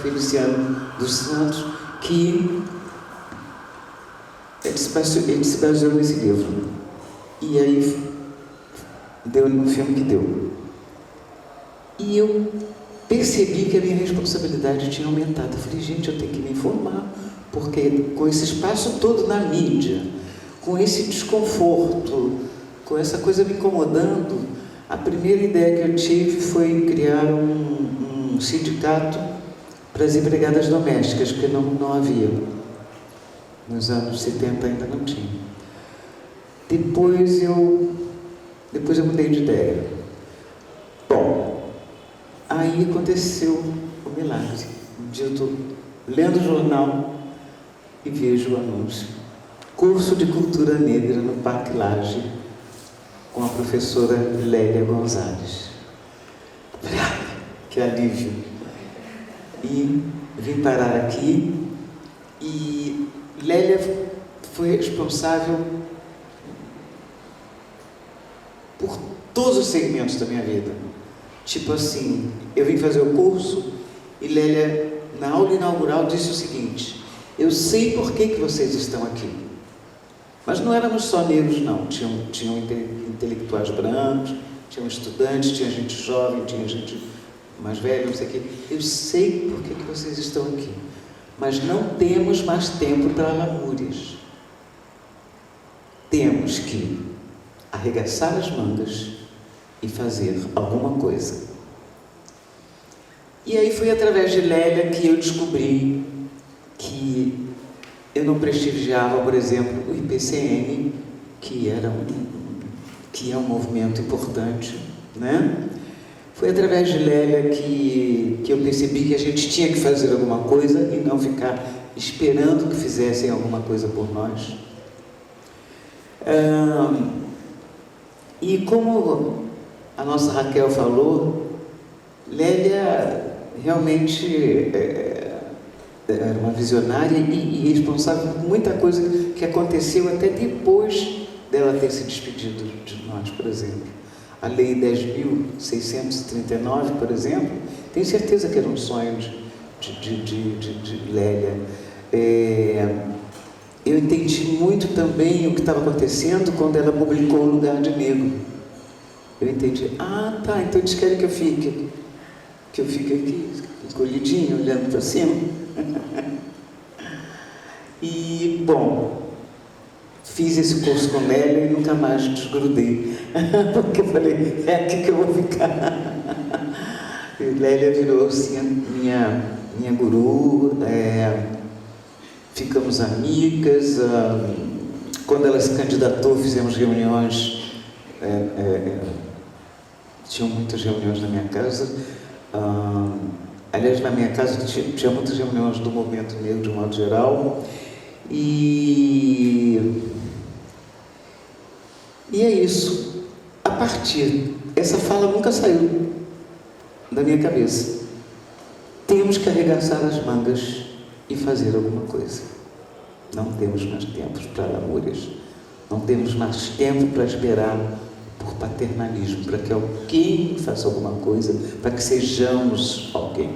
Feliciano dos Santos, que ele se baseou nesse livro. E aí deu no filme que deu. E eu percebi que a minha responsabilidade tinha aumentado. Eu falei, gente, eu tenho que me informar, porque com esse espaço todo na mídia, com esse desconforto, com essa coisa me incomodando, a primeira ideia que eu tive foi criar um sindicato para as empregadas domésticas, porque não havia. Nos anos 70 ainda não tinha. Depois eu mudei de ideia. Bom, aí aconteceu o milagre. Um dia eu estou lendo o jornal e vejo o anúncio. Curso de Cultura Negra no Parque Lage, com a professora Lélia Gonzalez. Que alívio! E vim parar aqui e Lélia foi responsável por todos os segmentos da minha vida. Tipo assim, eu vim fazer o curso e Lélia, na aula inaugural, disse o seguinte: eu sei por que vocês estão aqui. Mas não éramos só negros, não. Tinham intelectuais brancos, tinham estudantes, tinha gente jovem, tinha gente mais velha, não sei o quê. Eu sei por que vocês estão aqui. Mas não temos mais tempo para lamúrias. Temos que arregaçar as mangas e fazer alguma coisa. E aí foi através de Lélia que eu descobri que eu não prestigiava, por exemplo, o IPCN, que é um movimento importante, né? Foi através de Lélia que eu percebi que a gente tinha que fazer alguma coisa e não ficar esperando que fizessem alguma coisa por nós. E como a nossa Raquel falou, Lélia realmente era uma visionária e responsável por muita coisa que aconteceu até depois dela ter se despedido de nós, por exemplo. A Lei 10.639, por exemplo, tenho certeza que era um sonho de Lélia. Eu entendi muito também o que estava acontecendo quando ela publicou O Lugar de Negro. Eu entendi, tá, então eles querem que eu fique aqui, encolhidinho, olhando para cima. E, bom, fiz esse curso com Lélia e nunca mais desgrudei, porque eu falei, é aqui que eu vou ficar. E Lélia virou assim, minha guru, ficamos amigas. Quando ela se candidatou, fizemos reuniões, tinham muitas reuniões na minha casa. Aliás, na minha casa tinha muitas reuniões do movimento negro de um modo geral. E é isso. A partir, essa fala nunca saiu da minha cabeça. Temos que arregaçar as mangas e fazer alguma coisa. Não temos mais tempo para lamúrias. Não temos mais tempo para esperar por paternalismo, para que alguém faça alguma coisa, para que sejamos alguém.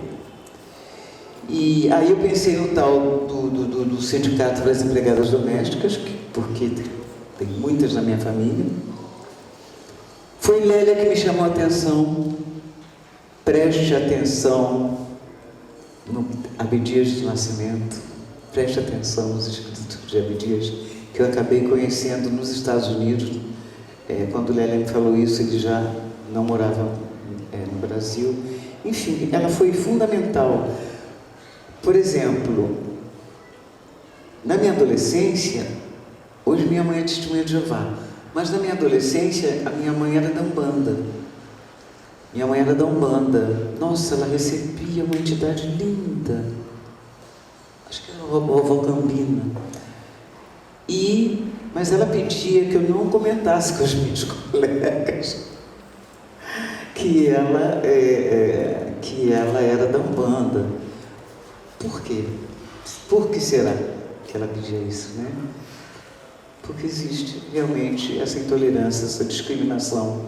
E aí eu pensei no tal do Sindicato das Empregadas Domésticas, porque tem muitas na minha família. Foi Lélia que me chamou a atenção. Preste atenção no Abdias do Nascimento. Preste atenção nos escritos de Abdias, que eu acabei conhecendo nos Estados Unidos. Quando Lélia me falou isso, ele já não morava no Brasil. Enfim, ela foi fundamental. Por exemplo, na minha adolescência, hoje minha mãe é testemunha de Jeová, mas na minha adolescência a minha mãe era da Umbanda. Nossa, ela recebia uma entidade linda. Acho que era a vovó Gambina. Mas ela pedia que eu não comentasse com os meus colegas que que ela era da Umbanda. Por quê? Por que será que ela pedia isso, né? Porque existe realmente essa intolerância, essa discriminação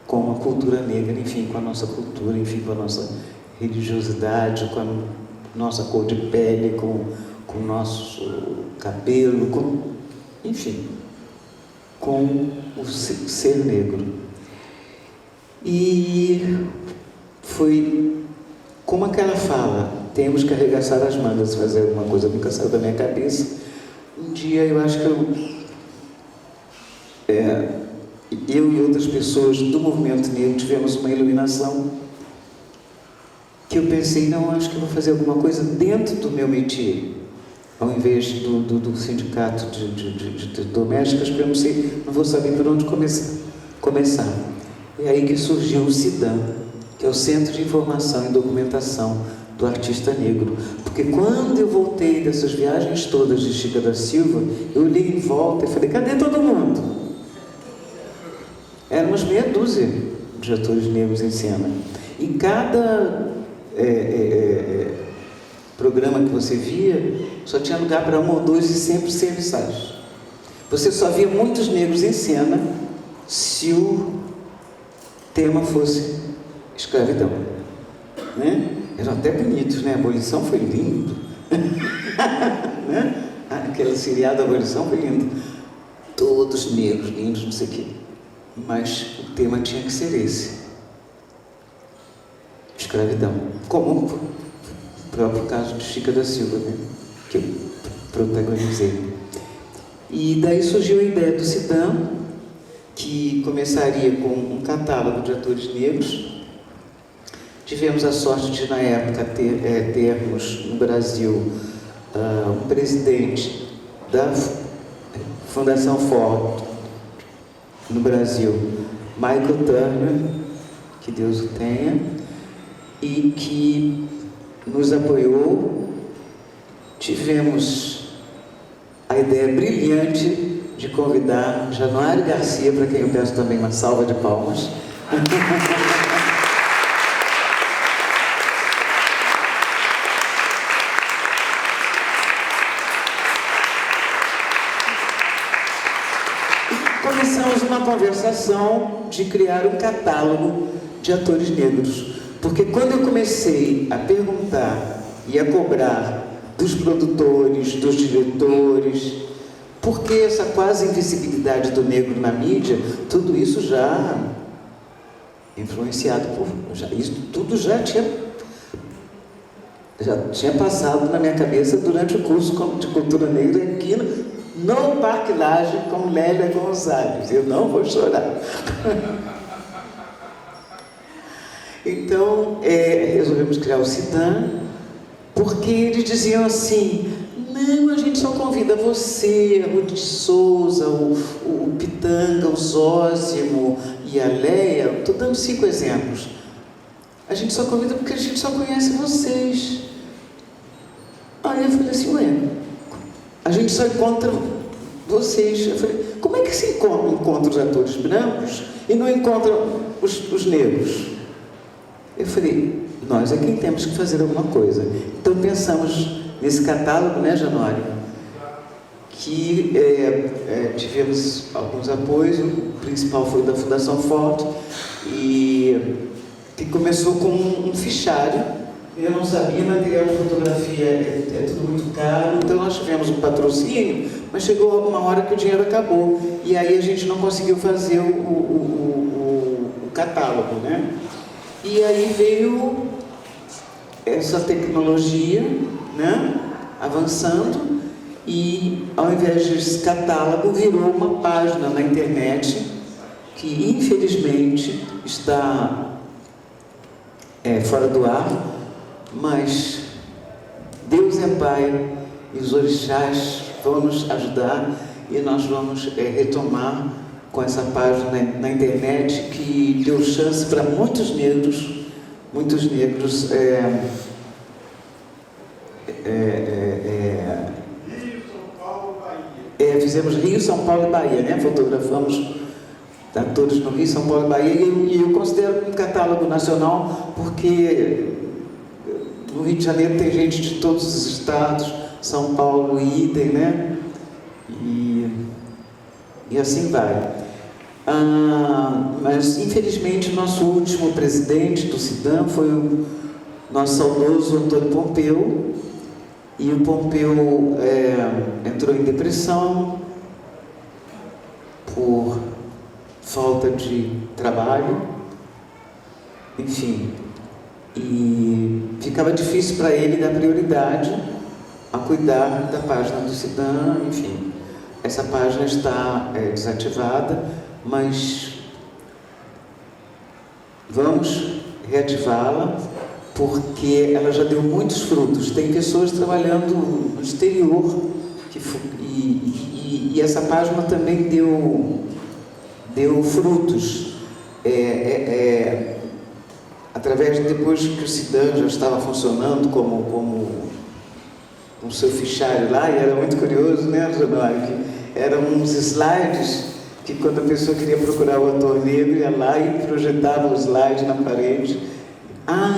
com a cultura negra, enfim, com a nossa cultura, enfim, com a nossa religiosidade, com a nossa cor de pele, com o nosso cabelo, enfim, com o ser negro. E foi como aquela fala, temos que arregaçar as mangas, fazer alguma coisa, nunca saiu da minha cabeça. Um dia eu acho que eu e outras pessoas do movimento negro tivemos uma iluminação que eu pensei, não, acho que eu vou fazer alguma coisa dentro do meu métier, ao invés do sindicato de domésticas, porque eu não vou saber por onde começar. É aí que surgiu o CIDAM, que é o Centro de Informação e Documentação do Artista Negro. Porque quando eu voltei dessas viagens todas de Chica da Silva, eu olhei em volta e falei, cadê todo mundo? Eram umas meia dúzia de atores negros em cena. E cada programa que você via, só tinha lugar para um ou dois e sempre serviçais. Você só via muitos negros em cena se o tema fosse escravidão, né? Eram até bonitos, né? A abolição foi lindo. Né? Aquele seriado da abolição foi lindo. Todos negros, lindos, não sei o quê. Mas o tema tinha que ser esse. Escravidão. Como o próprio caso de Chica da Silva, né? Que eu protagonizei. E daí surgiu a ideia do CIDAM, que começaria com um catálogo de atores negros. Tivemos a sorte de, na época, termos no Brasil um presidente da Fundação Ford no Brasil, Michael Turner, que Deus o tenha, e que nos apoiou. Tivemos a ideia brilhante de convidar Januário Garcia, para quem eu peço também uma salva de palmas. Começamos uma conversação de criar um catálogo de atores negros. Porque quando eu comecei a perguntar e a cobrar dos produtores, dos diretores, por que essa quase invisibilidade do negro na mídia, tudo isso já influenciado por... isso tudo já tinha passado na minha cabeça durante o curso de Cultura Negra aqui no Parque Lage com Lélia Gonzalez. Eu não vou chorar. Então, resolvemos criar o CIDAM, porque eles diziam assim, não, a gente só convida você, a Ruth de Souza, o Pitanga, o Zósimo e a Leia. Estou dando 5 exemplos. A gente só convida porque a gente só conhece vocês. Aí eu falei assim, ué, a gente só encontra vocês. Eu falei, como é que se encontra os atores brancos e não encontra os negros? Eu falei, nós é quem temos que fazer alguma coisa. Então pensamos nesse catálogo, né, Januário? Que tivemos alguns apoios, o principal foi da Fundação Ford, e que começou com um fichário. Eu não sabia, material de fotografia é tudo muito caro, então nós tivemos um patrocínio, mas chegou uma hora que o dinheiro acabou, e aí a gente não conseguiu fazer o catálogo, né? E aí veio essa tecnologia, né, avançando, e ao invés desse catálogo virou uma página na internet que infelizmente está fora do ar, mas Deus é Pai e os orixás vão nos ajudar e nós vamos retomar com essa página na internet que deu chance para muitos negros fizemos Rio, São Paulo e Bahia, né? Fotografamos atores no Rio, São Paulo e Bahia, e eu considero um catálogo nacional porque No Rio de Janeiro tem gente de todos os estados, São Paulo, idem, né? E assim vai. Mas, infelizmente, nosso último presidente do CIDAM foi o nosso saudoso Antônio Pompeu, e o Pompeu entrou em depressão por falta de trabalho, enfim, e ficava difícil para ele dar prioridade a cuidar da página do CIDAM, enfim. Essa página está desativada, mas vamos reativá-la, porque ela já deu muitos frutos. Tem pessoas trabalhando no exterior e essa página também deu frutos. Através depois que o CIDAM já estava funcionando como o seu fichário lá, e era muito curioso, né, Janói, que eram uns slides que quando a pessoa queria procurar o ator negro, ia lá e projetava o slide na parede.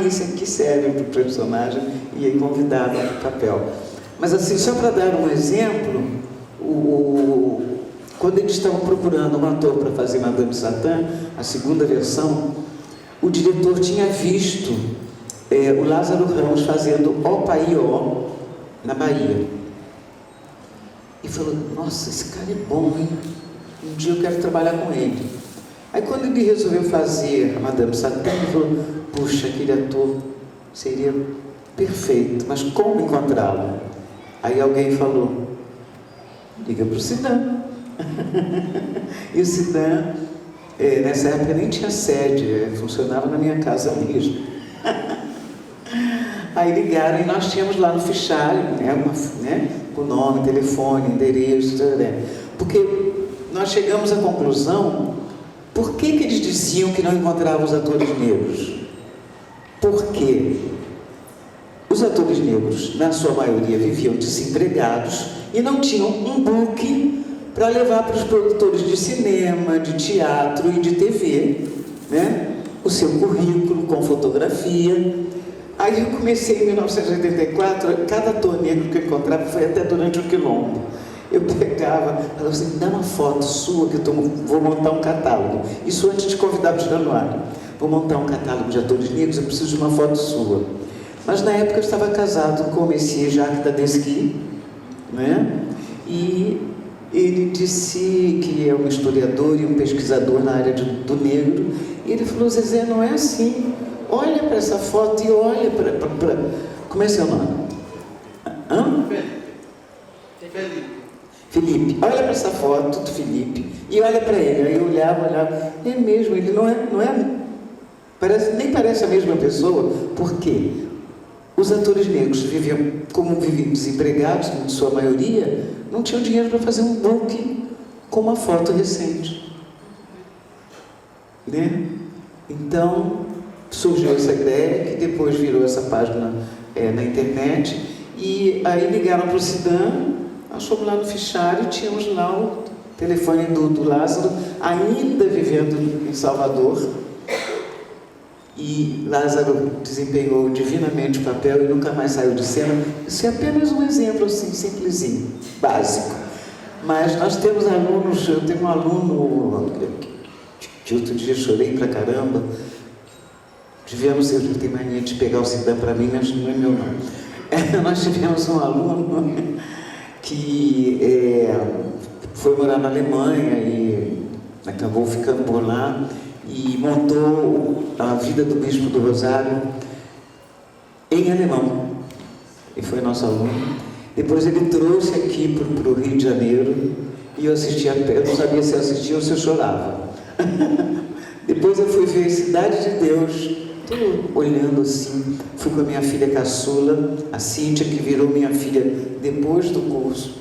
Esse aqui serve para o personagem, e aí convidava para o papel. Mas assim, só para dar um exemplo, quando eles estavam procurando um ator para fazer Madame Satã, a segunda versão, o diretor tinha visto o Lázaro Ramos fazendo O Paió na Bahia. E falou, nossa, esse cara é bom, hein? Um dia eu quero trabalhar com ele. Aí quando ele resolveu fazer a Madame Satã, ele falou, puxa, aquele ator seria perfeito, mas como encontrá-lo? Aí alguém falou, liga para o CIDAM. E o CIDAM, nessa época nem tinha sede, funcionava na minha casa mesmo. Aí ligaram e nós tínhamos lá no fichário, o nome, telefone, endereço, porque nós chegamos à conclusão, por que eles diziam que não encontravam os atores negros? Porque os atores negros, na sua maioria, viviam desempregados e não tinham um book para levar para os produtores de cinema, de teatro e de TV, né? O seu currículo com fotografia. Aí eu comecei em 1984, cada ator negro que eu encontrava foi até durante o Quilombo. Eu pegava, falava assim, dá uma foto sua que eu vou montar um catálogo. Isso antes de convidar o Januário. Vou montar um catálogo de atores negros, eu preciso de uma foto sua. Mas na época eu estava casado com o Messias Jacques Tadeschi, né? E ele disse que é um historiador e um pesquisador na área do negro. E ele falou, Zezé, não é assim. Olha para essa foto e olha para... Como é seu nome? Felipe. Olha para essa foto do Felipe e olha para ele. Aí eu olhava. É mesmo, ele não é nem parece a mesma pessoa. Por quê? Os atores negros como viviam desempregados, em sua maioria, não tinham dinheiro para fazer um book com uma foto recente. Né? Então, surgiu essa ideia, que depois virou essa página na internet, e aí ligaram para o CIDAM, nós fomos lá no fichário, tínhamos lá o telefone do Lázaro, ainda vivendo em Salvador, e Lázaro desempenhou divinamente o papel e nunca mais saiu de cena. Isso é apenas um exemplo assim, simplesinho, básico. Mas nós temos alunos, eu tenho um aluno que outro dia chorei pra caramba. Eu tenho mania de pegar o CIDAM para mim, mas não é meu não. Nós tivemos um aluno que foi morar na Alemanha e acabou ficando por lá e montou a vida do Bispo do Rosário em alemão. E foi nosso aluno. Depois ele trouxe aqui para o Rio de Janeiro e eu assistia, eu não sabia se eu assistia ou se eu chorava. Depois eu fui ver Cidade de Deus, olhando assim, fui com a minha filha caçula, a Cíntia, que virou minha filha depois do curso,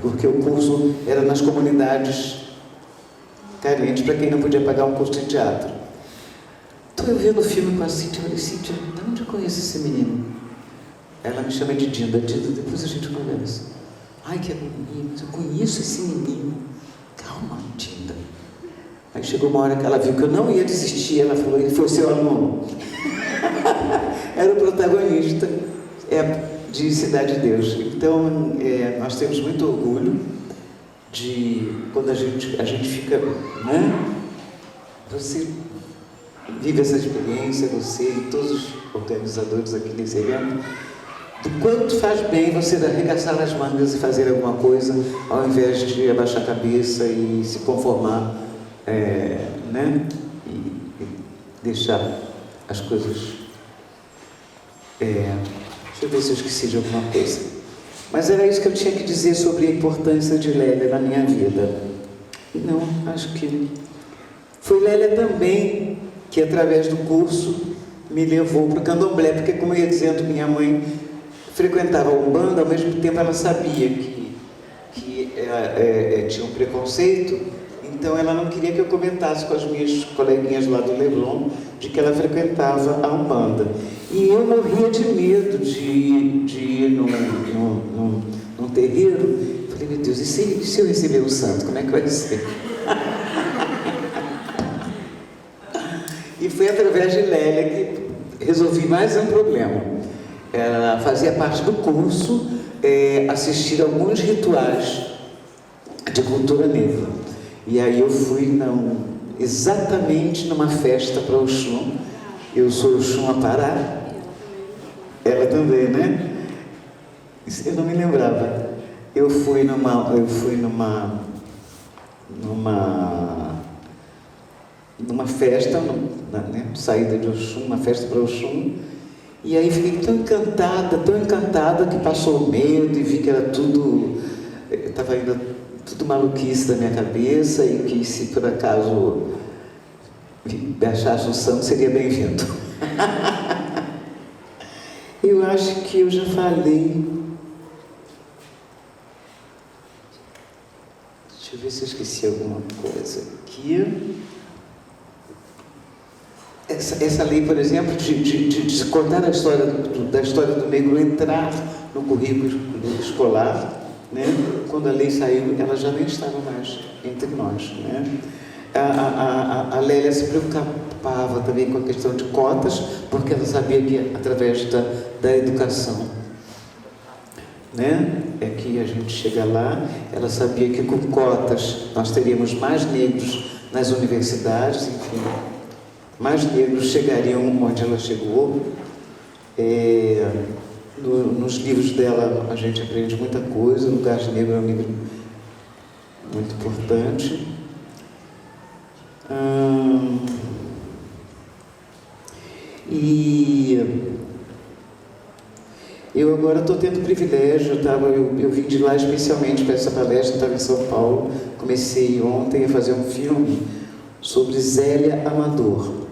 porque o curso era nas comunidades carentes, para quem não podia pagar um curso de teatro. Estou eu vendo o filme com a Cíntia, eu falei, Cíntia, de onde eu conheço esse menino? Ela me chama de Dinda, depois a gente conversa. Ai, que agonia, mas eu conheço esse menino. Calma, Dinda. Aí chegou uma hora que ela viu que eu não ia desistir, ela falou, ele foi seu aluno. era o protagonista de Cidade de Deus. Então, nós temos muito orgulho de quando a gente fica, né? Você vive essa experiência, você e todos os organizadores aqui desse evento, do quanto faz bem você arregaçar as mangas e fazer alguma coisa, ao invés de abaixar a cabeça e se conformar, né? E deixar as coisas... deixa eu ver se eu esqueci de alguma coisa. Mas era isso que eu tinha que dizer sobre a importância de Lélia na minha vida. Não, acho que... Foi Lélia também que, através do curso, me levou para o candomblé, porque, como eu ia dizendo, minha mãe frequentava a Umbanda, ao mesmo tempo ela sabia que tinha um preconceito, então ela não queria que eu comentasse com as minhas coleguinhas lá do Leblon de que ela frequentava a Umbanda. E eu morria de medo de ir num terreiro. Falei, meu Deus, e se eu receber o santo, como é que vai ser? E foi através de Lélia que resolvi mais um problema. Ela fazia parte do curso, assistir alguns rituais de cultura negra. E aí eu fui exatamente numa festa para Oxum. Eu sou Oxum Apará. Ela também, né? Eu não me lembrava. Eu fui numa festa, né, saída de Oxum, uma festa para Oxum, e aí fiquei tão encantada que passou o medo e vi que era tudo, estava indo tudo maluquice da minha cabeça e que se por acaso me achasse um santo seria bem-vindo. Eu acho que eu já falei. Deixa eu ver se eu esqueci alguma coisa aqui. Essa lei, por exemplo, de contar a história do negro entrar no currículo escolar, né? Quando a lei saiu, ela já nem estava mais entre nós, né? A Lélia se preocupava também com a questão de cotas, porque ela sabia que através da educação, né, é que a gente chega lá. Ela sabia que com cotas nós teríamos mais negros nas universidades, enfim, mais negros chegariam onde ela chegou. Nos livros dela a gente aprende muita coisa. O Lugar Negro é um livro muito importante. E eu agora estou tendo o privilégio, eu vim de lá especialmente para essa palestra, estava em São Paulo, comecei ontem a fazer um filme sobre Zélia Amador.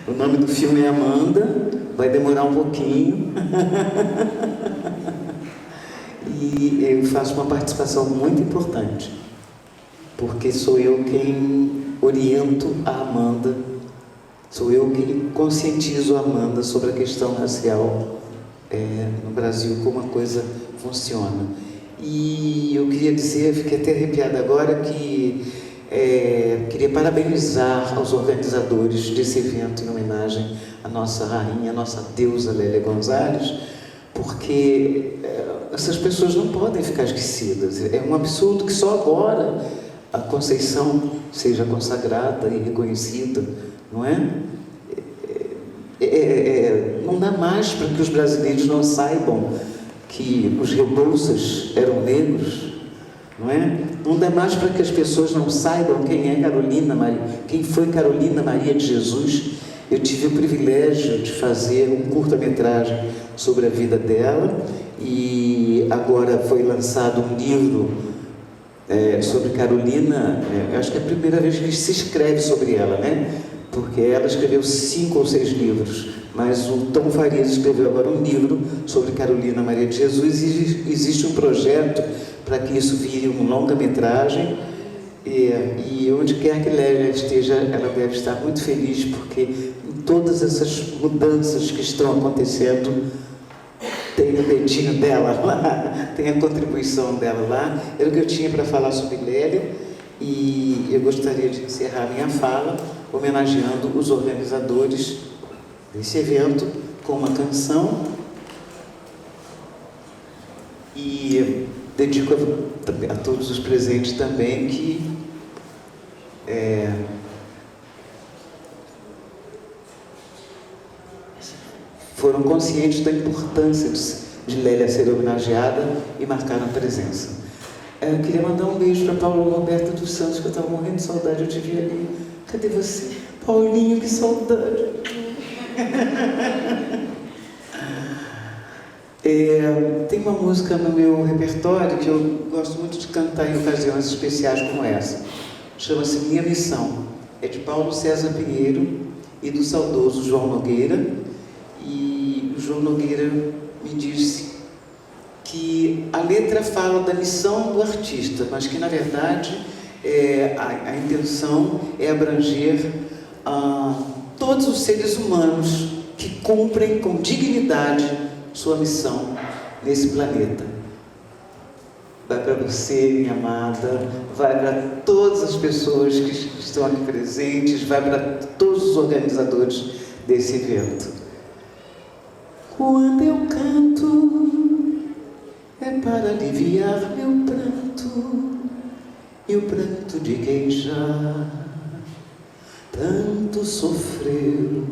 O nome do filme é Amanda, vai demorar um pouquinho. E eu faço uma participação muito importante, porque sou eu quem oriento a Amanda, sou eu quem conscientizo a Amanda sobre a questão racial no Brasil, como a coisa funciona. E eu queria dizer, fiquei até arrepiada agora, que queria parabenizar aos organizadores desse evento em homenagem à nossa rainha, à nossa deusa Lélia Gonzalez, porque essas pessoas não podem ficar esquecidas. É um absurdo que só agora a Conceição seja consagrada e reconhecida, não é? Não dá mais para que os brasileiros não saibam que os Rebouças eram negros, não é? Não dá mais para que as pessoas não saibam quem foi Carolina Maria de Jesus. Eu tive o privilégio de fazer um curta-metragem sobre a vida dela, e agora foi lançado um livro sobre Carolina. Acho que é a primeira vez que se escreve sobre ela, né? Porque ela escreveu 5 ou 6 livros, mas o Tom Farias escreveu agora um livro sobre Carolina Maria de Jesus, e existe um projeto para que isso vire um longa-metragem, e onde quer que Lélia esteja, ela deve estar muito feliz, porque em todas essas mudanças que estão acontecendo, tem o dedinho dela lá, tem a contribuição dela lá. Era o que eu tinha para falar sobre Lélia, e eu gostaria de encerrar minha fala homenageando os organizadores desse evento com uma canção. E dedico a todos os presentes também que foram conscientes da importância de Lélia ser homenageada e marcaram presença. Eu queria mandar um beijo para Paulo Roberto dos Santos, que eu estava morrendo de saudade, eu te vi ali. Cadê você? Paulinho, que saudade! Tem uma música no meu repertório que eu gosto muito de cantar em ocasiões especiais como essa. Chama-se Minha Missão. É de Paulo César Pinheiro e do saudoso João Nogueira. E o João Nogueira me disse que a letra fala da missão do artista, mas que, na verdade, a intenção é abranger todos os seres humanos que cumprem com dignidade sua missão nesse planeta. Vai para você, minha amada, vai para todas as pessoas que estão aqui presentes, vai para todos os organizadores desse evento. Quando eu canto, é para aliviar meu pranto, e o pranto de quem já tanto sofreu.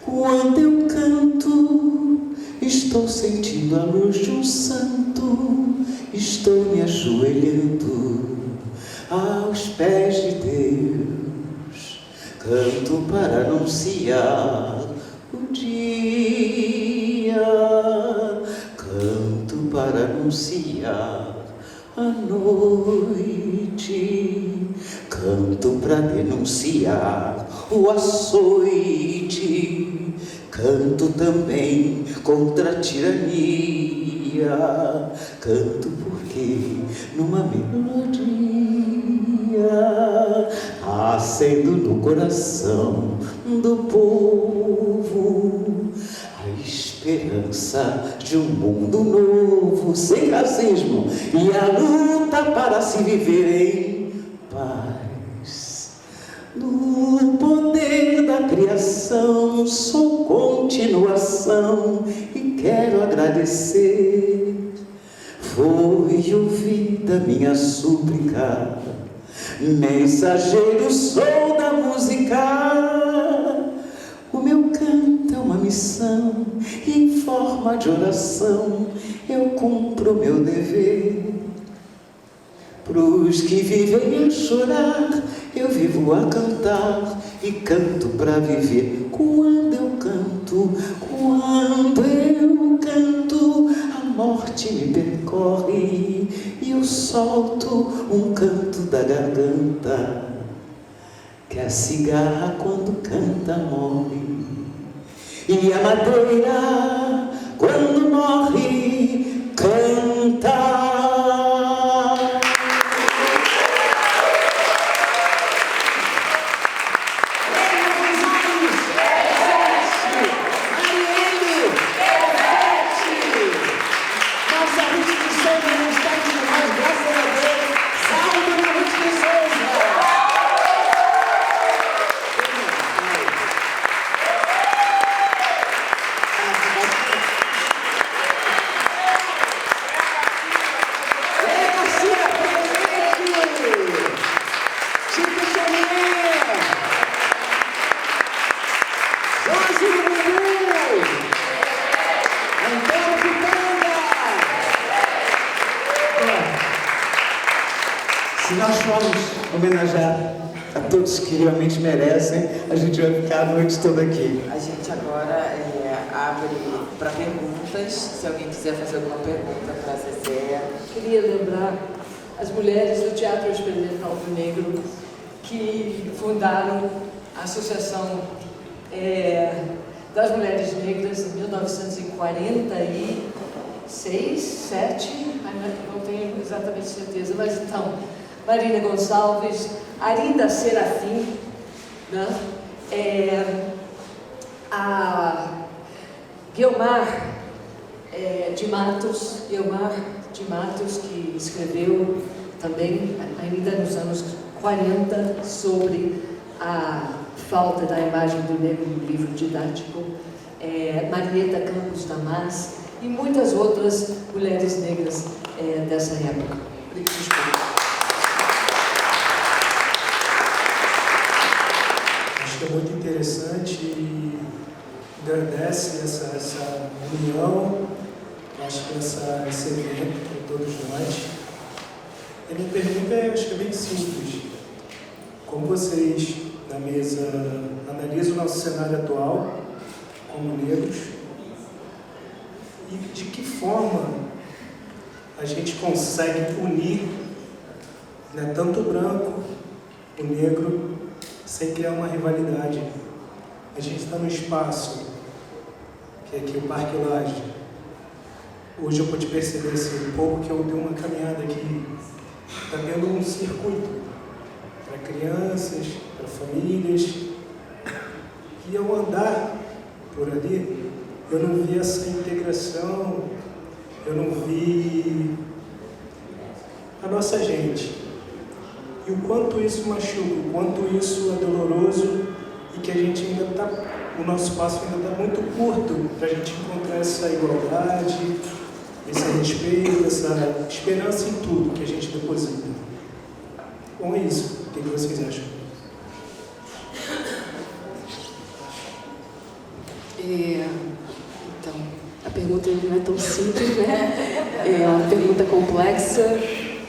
Quando eu canto, estou sentindo a luz de um santo, estou me ajoelhando aos pés de Deus. Canto para anunciar o dia, canto para anunciar a noite, canto para denunciar o açoite, canto também contra a tirania, canto porque numa melodia acendo no coração do povo a esperança de um mundo novo, sem racismo, e a luta para se viver em paz. No poder da criação sou continuação e quero agradecer. Foi ouvida minha súplica, mensageiro sou da música. O meu canto é uma missão e em forma de oração eu cumpro o meu dever. Pros que vivem a chorar, eu vivo a cantar e canto para viver. Quando eu canto, a morte me percorre e eu solto um canto da garganta, que a cigarra quando canta morre e a madeira quando morre canta. Se nós formos homenagear a todos que realmente merecem, a gente vai ficar a noite toda aqui. A gente agora abre para perguntas, se alguém quiser fazer alguma pergunta para a Zezé. Queria lembrar as mulheres do Teatro Experimental do Negro que fundaram a Associação das Mulheres Negras em 1946, 7, não tenho exatamente certeza, mas então, Marina Gonçalves, Arinda Serafim, né? A Guiomar de Matos, que escreveu também, ainda nos anos 40 sobre a falta da imagem do negro no livro didático, Marieta Campos Damas e muitas outras mulheres negras dessa época. Acho que é muito interessante e agradece essa união, acho que esse evento para todos nós. E a minha pergunta acho que é bem simples. Como vocês, na mesa, analisam o nosso cenário atual como negros e de que forma a gente consegue unir, né, tanto o branco, o negro, sem criar uma rivalidade. A gente está no espaço, que é aqui o Parque Lage. Hoje eu pude perceber assim, um pouco que eu dei uma caminhada aqui, está tendo um circuito para crianças, para famílias. E ao andar por ali, eu não vi essa integração, eu não vi a nossa gente. E o quanto isso machuca, o quanto isso é doloroso e que a gente ainda está, o nosso passo ainda está muito curto para a gente encontrar essa igualdade, esse respeito, essa esperança em tudo que a gente deposita. Bom, é isso. O que vocês acham? Então, a pergunta não é tão simples, né? É uma pergunta complexa.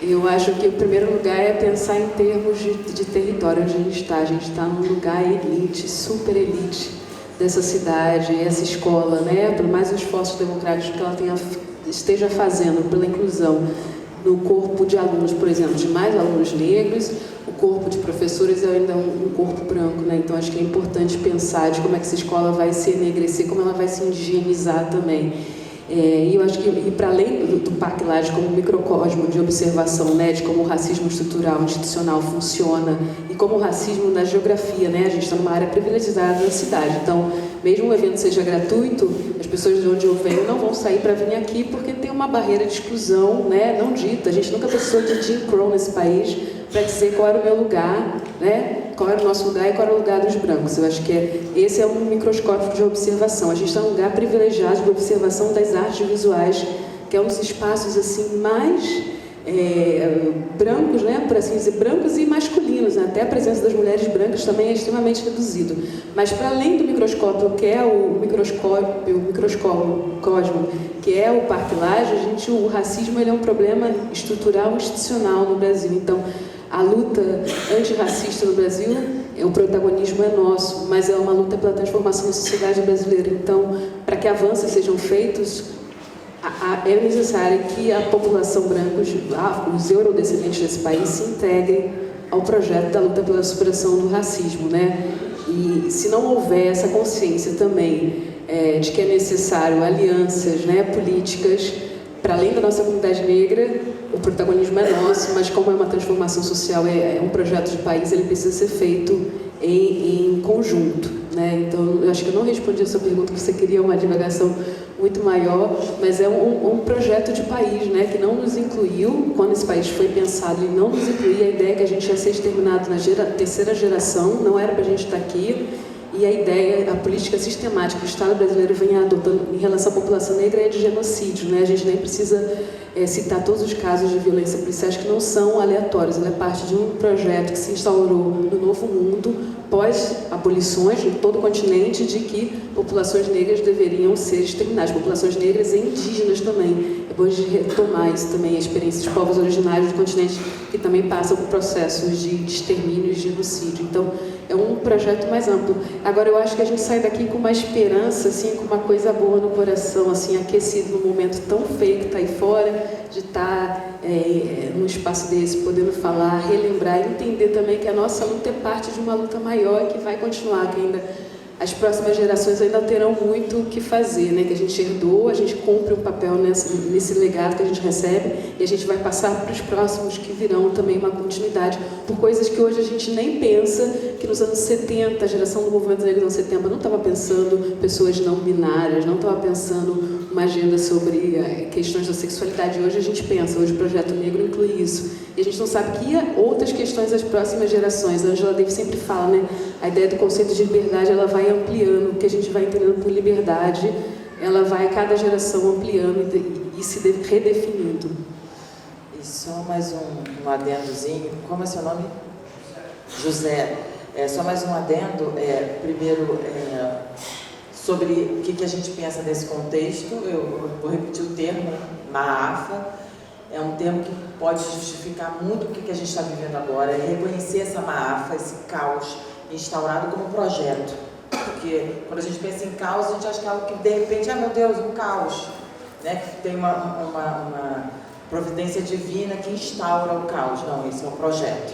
Eu acho que o primeiro lugar é pensar em termos de território onde a gente está. A gente está num lugar elite, super elite dessa cidade, essa escola, né? Por mais esforços democráticos que ela esteja fazendo pela inclusão no corpo de alunos, por exemplo, de mais alunos negros, o corpo de professores é ainda um corpo branco, né? Então acho que é importante pensar de como é que essa escola vai se enegrecer, como ela vai se indigenizar também. E eu acho que, para além do Parque Lage como microcosmo de observação, né, de como o racismo estrutural, institucional funciona e como o racismo na geografia, né, a gente está numa área privilegiada da cidade, então mesmo o evento seja gratuito, as pessoas de onde eu venho não vão sair para vir aqui porque tem uma barreira de exclusão, né, não dita. A gente nunca precisou de Jim Crow nesse país para dizer qual era o meu lugar, né, qual era o nosso lugar e qual era o lugar dos brancos. Eu acho que esse é um microscópio de observação. A gente está num lugar privilegiado de observação das artes visuais, que é um dos espaços assim mais brancos, né, por assim dizer, brancos e masculinos, né? Até a presença das mulheres brancas também é extremamente reduzido. Mas para além do microscópio, que é o microcosmo, que é o Parque Lage, o racismo ele é um problema estrutural, institucional no Brasil. Então, a luta antirracista no Brasil, o protagonismo é nosso, mas é uma luta pela transformação da sociedade brasileira. Então, para que avanços sejam feitos, é necessário que a população branca, os eurodescendentes desse país, se integrem ao projeto da luta pela superação do racismo, né? E se não houver essa consciência também de que é necessário alianças, né, políticas, para além da nossa comunidade negra, o protagonismo é nosso, mas como é uma transformação social, é um projeto de país, ele precisa ser feito em conjunto, né? Então, eu acho que eu não respondi a sua pergunta, que você queria uma divagação muito maior, mas é um projeto de país, né, que não nos incluiu, quando esse país foi pensado, ele não nos incluía. A ideia é que a gente ia ser exterminado na terceira geração, não era para a gente estar aqui, e a ideia, a política sistemática que o Estado brasileiro vem adotando em relação à população negra é de genocídio, né? A gente nem precisa citar todos os casos de violência policial que não são aleatórios, ela é parte de um projeto que se instaurou no Novo Mundo, pós-abolições em todo o continente, de que populações negras deveriam ser exterminadas, populações negras e indígenas também. É bom de retomar isso também, a experiência de povos originários do continente que também passam por processos de extermínio e genocídio. Então, é um projeto mais amplo. Agora, eu acho que a gente sai daqui com uma esperança, assim, com uma coisa boa no coração, assim, aquecido num momento tão feio que está aí fora, de estar num espaço desse, podendo falar, relembrar e entender também que a nossa luta é parte de uma luta maior e que vai continuar, que ainda as próximas gerações ainda terão muito o que fazer, né? Que a gente herdou, a gente cumpre um papel nesse legado que a gente recebe e a gente vai passar para os próximos que virão também uma continuidade, por coisas que hoje a gente nem pensa, que nos anos 70, a geração do movimento negro nos anos 70 não estava pensando pessoas não binárias, não estava pensando uma agenda sobre questões da sexualidade. Hoje a gente pensa, hoje o Projeto Negro inclui isso. E a gente não sabe que outras questões das próximas gerações. A Angela Davis sempre fala, né? A ideia do conceito de liberdade, ela vai ampliando, o que a gente vai entendendo por liberdade, ela vai a cada geração ampliando e se redefinindo. E só mais um adendozinho. Como é seu nome? José. Só mais um adendo. Primeiro, sobre o que a gente pensa nesse contexto, eu vou repetir o termo, Maafa. É um termo que pode justificar muito o que a gente está vivendo agora, e reconhecer essa Maafa, esse caos instaurado como projeto. Porque quando a gente pensa em caos, a gente acha que é algo que de repente, meu Deus, um caos, né? Que tem uma providência divina que instaura o caos. Não, isso é um projeto.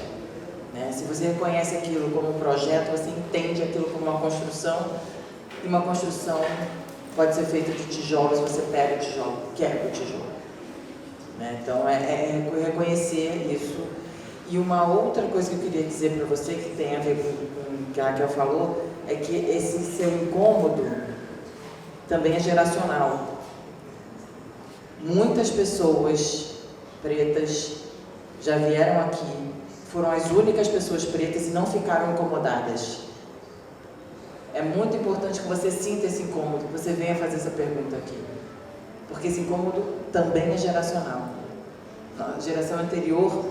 Né? Se você reconhece aquilo como um projeto, você entende aquilo como uma construção, e uma construção pode ser feita de tijolos, você pega o tijolo, quebra o tijolo. Né? Então, é reconhecer isso. E uma outra coisa que eu queria dizer para você, que tem a ver com o que a Raquel falou, é que esse seu incômodo também é geracional. Muitas pessoas pretas já vieram aqui, foram as únicas pessoas pretas e não ficaram incomodadas. É muito importante que você sinta esse incômodo, que você venha fazer essa pergunta aqui. Porque esse incômodo também é geracional. A geração anterior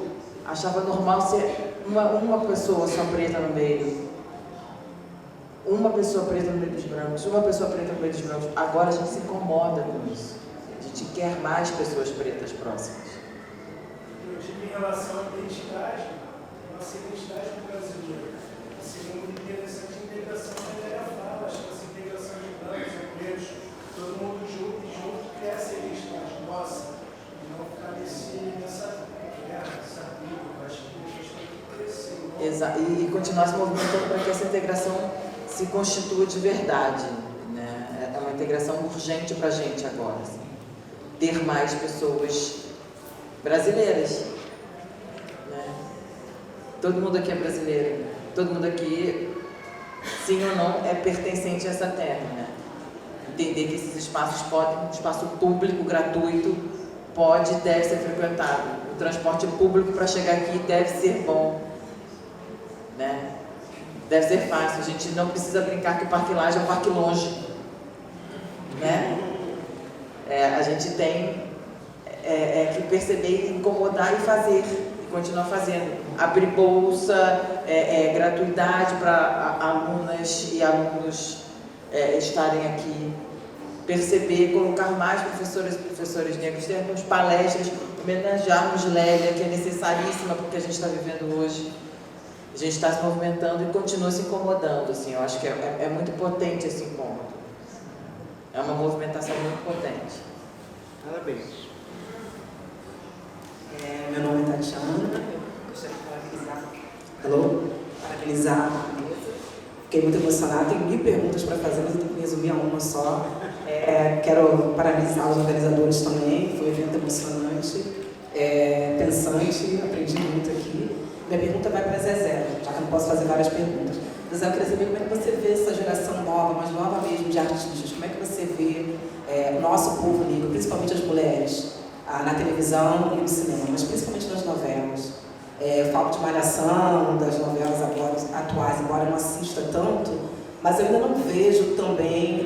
achava normal ser uma pessoa só preta no meio. Uma pessoa preta no meio dos brancos, uma pessoa preta no meio dos brancos. Agora a gente se incomoda com isso. A gente quer mais pessoas pretas próximas. Eu digo em relação à identidade, nossa identidade brasileira. Seria muito interessante a integração da ideia fala, acho que essa integração de brancos, negros, todo mundo junto quer essa identidade nossa, e não ficar nessa guerra, nessa briga. Eu acho que a gente tem que crescer. Exato. E continuar se movimentando para que essa integração se constitua de verdade. Né? É uma integração urgente para a gente agora. Assim. Ter mais pessoas brasileiras. Né? Todo mundo aqui é brasileiro. Todo mundo aqui, sim ou não, é pertencente a essa terra. Né? Entender que esses espaços podem, espaço público, gratuito, pode e deve ser frequentado. O transporte público para chegar aqui deve ser bom. Né? Deve ser fácil. A gente não precisa brincar que o Parque Lage é um parque longe. Né? A gente tem que perceber, incomodar e fazer. Continuar fazendo, abrir bolsa, gratuidade para alunas e alunos estarem aqui, perceber, colocar mais professores e professores negros, termos palestras, homenagearmos Lélia, que é necessaríssima porque a gente está vivendo hoje. A gente está se movimentando e continua se incomodando, assim, eu acho que é muito potente esse incômodo. É uma movimentação muito potente. Parabéns. Meu nome é Tatiana, eu gostaria de parabenizar a mesa. Fiquei muito emocionada, tenho 1000 perguntas para fazer, mas eu tenho que me resumir a uma só. Quero parabenizar os organizadores também, foi um evento emocionante, pensante, aprendi muito aqui. Minha pergunta vai para Zezé, já que eu não posso fazer várias perguntas. Zezé, eu queria saber como é que você vê essa geração nova, mas nova mesmo, de artistas, como é que você vê o nosso povo negro, principalmente as mulheres, na televisão e no cinema, mas principalmente nas novelas. Eu falo de Malhação, das novelas agora atuais, embora eu não assista tanto, mas eu ainda não vejo também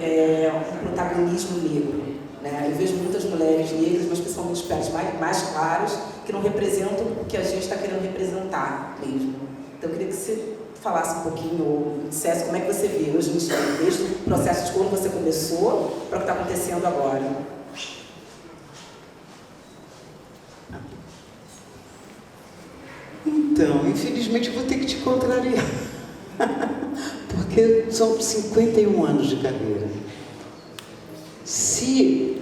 um protagonismo negro. Né? Eu vejo muitas mulheres negras, mas principalmente os pés mais claros, que não representam o que a gente está querendo representar mesmo. Então eu queria que você falasse um pouquinho, ou dissesse como é que você vê hoje em dia, desde o processo de quando você começou para o que está acontecendo agora. Então, infelizmente, eu vou ter que te contrariar, porque são 51 anos de carreira. Se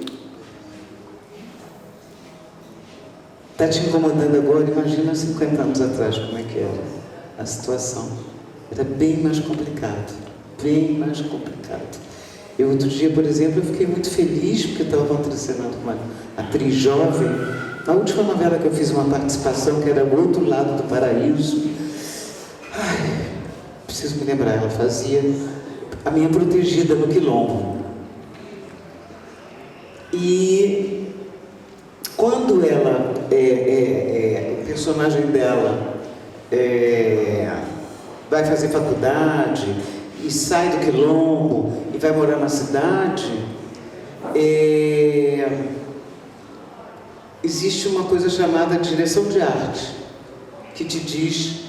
está te incomodando agora, imagina 50 anos atrás como é que era a situação. Era bem mais complicado, bem mais complicado. Eu, outro dia, por exemplo, eu fiquei muito feliz porque eu estava contracenando com uma atriz jovem Na última novela que eu fiz uma participação, que era O Outro Lado do Paraíso, preciso me lembrar, ela fazia a minha protegida no Quilombo. E quando ela, o personagem dela vai fazer faculdade e sai do Quilombo e vai morar na cidade, existe uma coisa chamada direção de arte, que te diz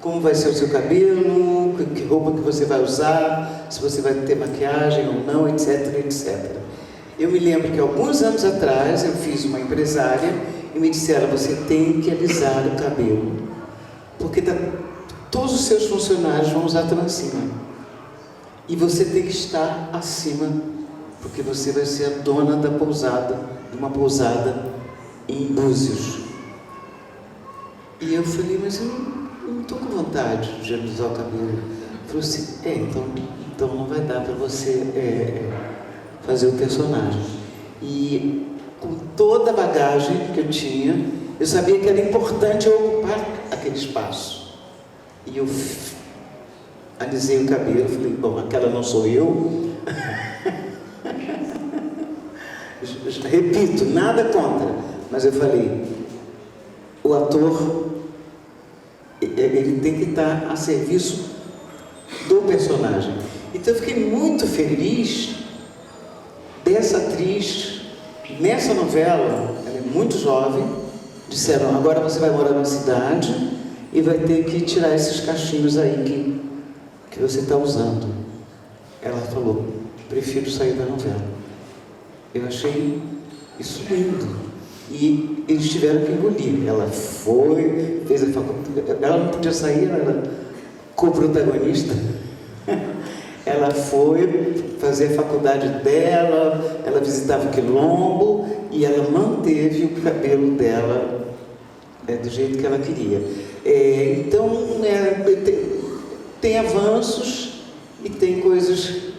como vai ser o seu cabelo, que roupa que você vai usar, se você vai ter maquiagem ou não, etc, etc. Eu me lembro que alguns anos atrás eu fiz uma empresária e me disseram: você tem que alisar o cabelo, porque todos os seus funcionários vão usar trancinha. E você tem que estar acima, porque você vai ser a dona da pousada, de uma pousada em Búzios. E eu falei: mas eu não estou com vontade de alisar o cabelo. Falou assim: então não vai dar para você fazer o personagem. E com toda a bagagem que eu tinha, eu sabia que era importante eu ocupar aquele espaço. E eu alisei o cabelo, falei: bom, aquela não sou eu. Repito, nada contra, mas eu falei: o ator, ele tem que estar a serviço do personagem. Então eu fiquei muito feliz dessa atriz. Nessa novela, ela é muito jovem, disseram: agora você vai morar na cidade e vai ter que tirar esses cachinhos aí que você está usando. Ela falou: prefiro sair da novela. Eu achei isso lindo. E eles tiveram que engolir. Ela foi, fez a faculdade. Ela não podia sair, ela era co-protagonista. Ela foi fazer a faculdade dela, ela visitava o Quilombo e ela manteve o cabelo dela do jeito que ela queria. Então, tem avanços e tem coisas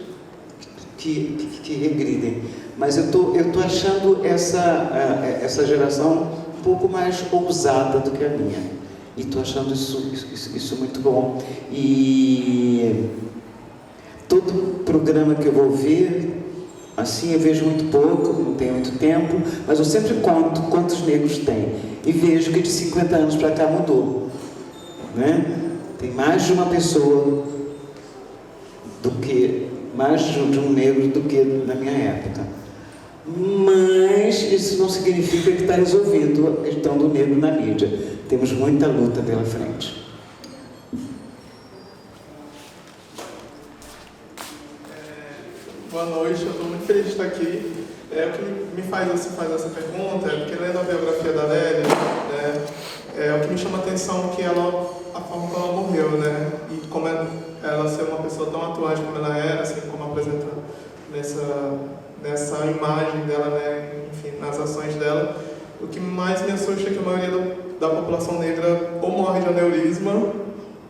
que regridem. Mas eu tô achando essa geração um pouco mais ousada do que a minha. E estou achando isso muito bom. E todo programa que eu vou ver, assim, eu vejo muito pouco, não tenho muito tempo, mas eu sempre conto quantos negros tem. E vejo que de 50 anos para cá mudou. Né? Tem mais de uma pessoa mais de um negro do que na minha época. Mas isso não significa que está resolvido a questão do negro na mídia. Temos muita luta pela frente. Boa noite, eu estou muito feliz de estar aqui. O que me faz fazer essa pergunta é porque, lendo a biografia da Lélia, o que me chama a atenção é que a forma como ela morreu, né? E como ela ser uma pessoa tão atuante como ela era, assim como apresenta nessa imagem dela, né? Enfim, nas ações dela. O que mais me assusta é que a maioria da população negra ou morre de aneurisma,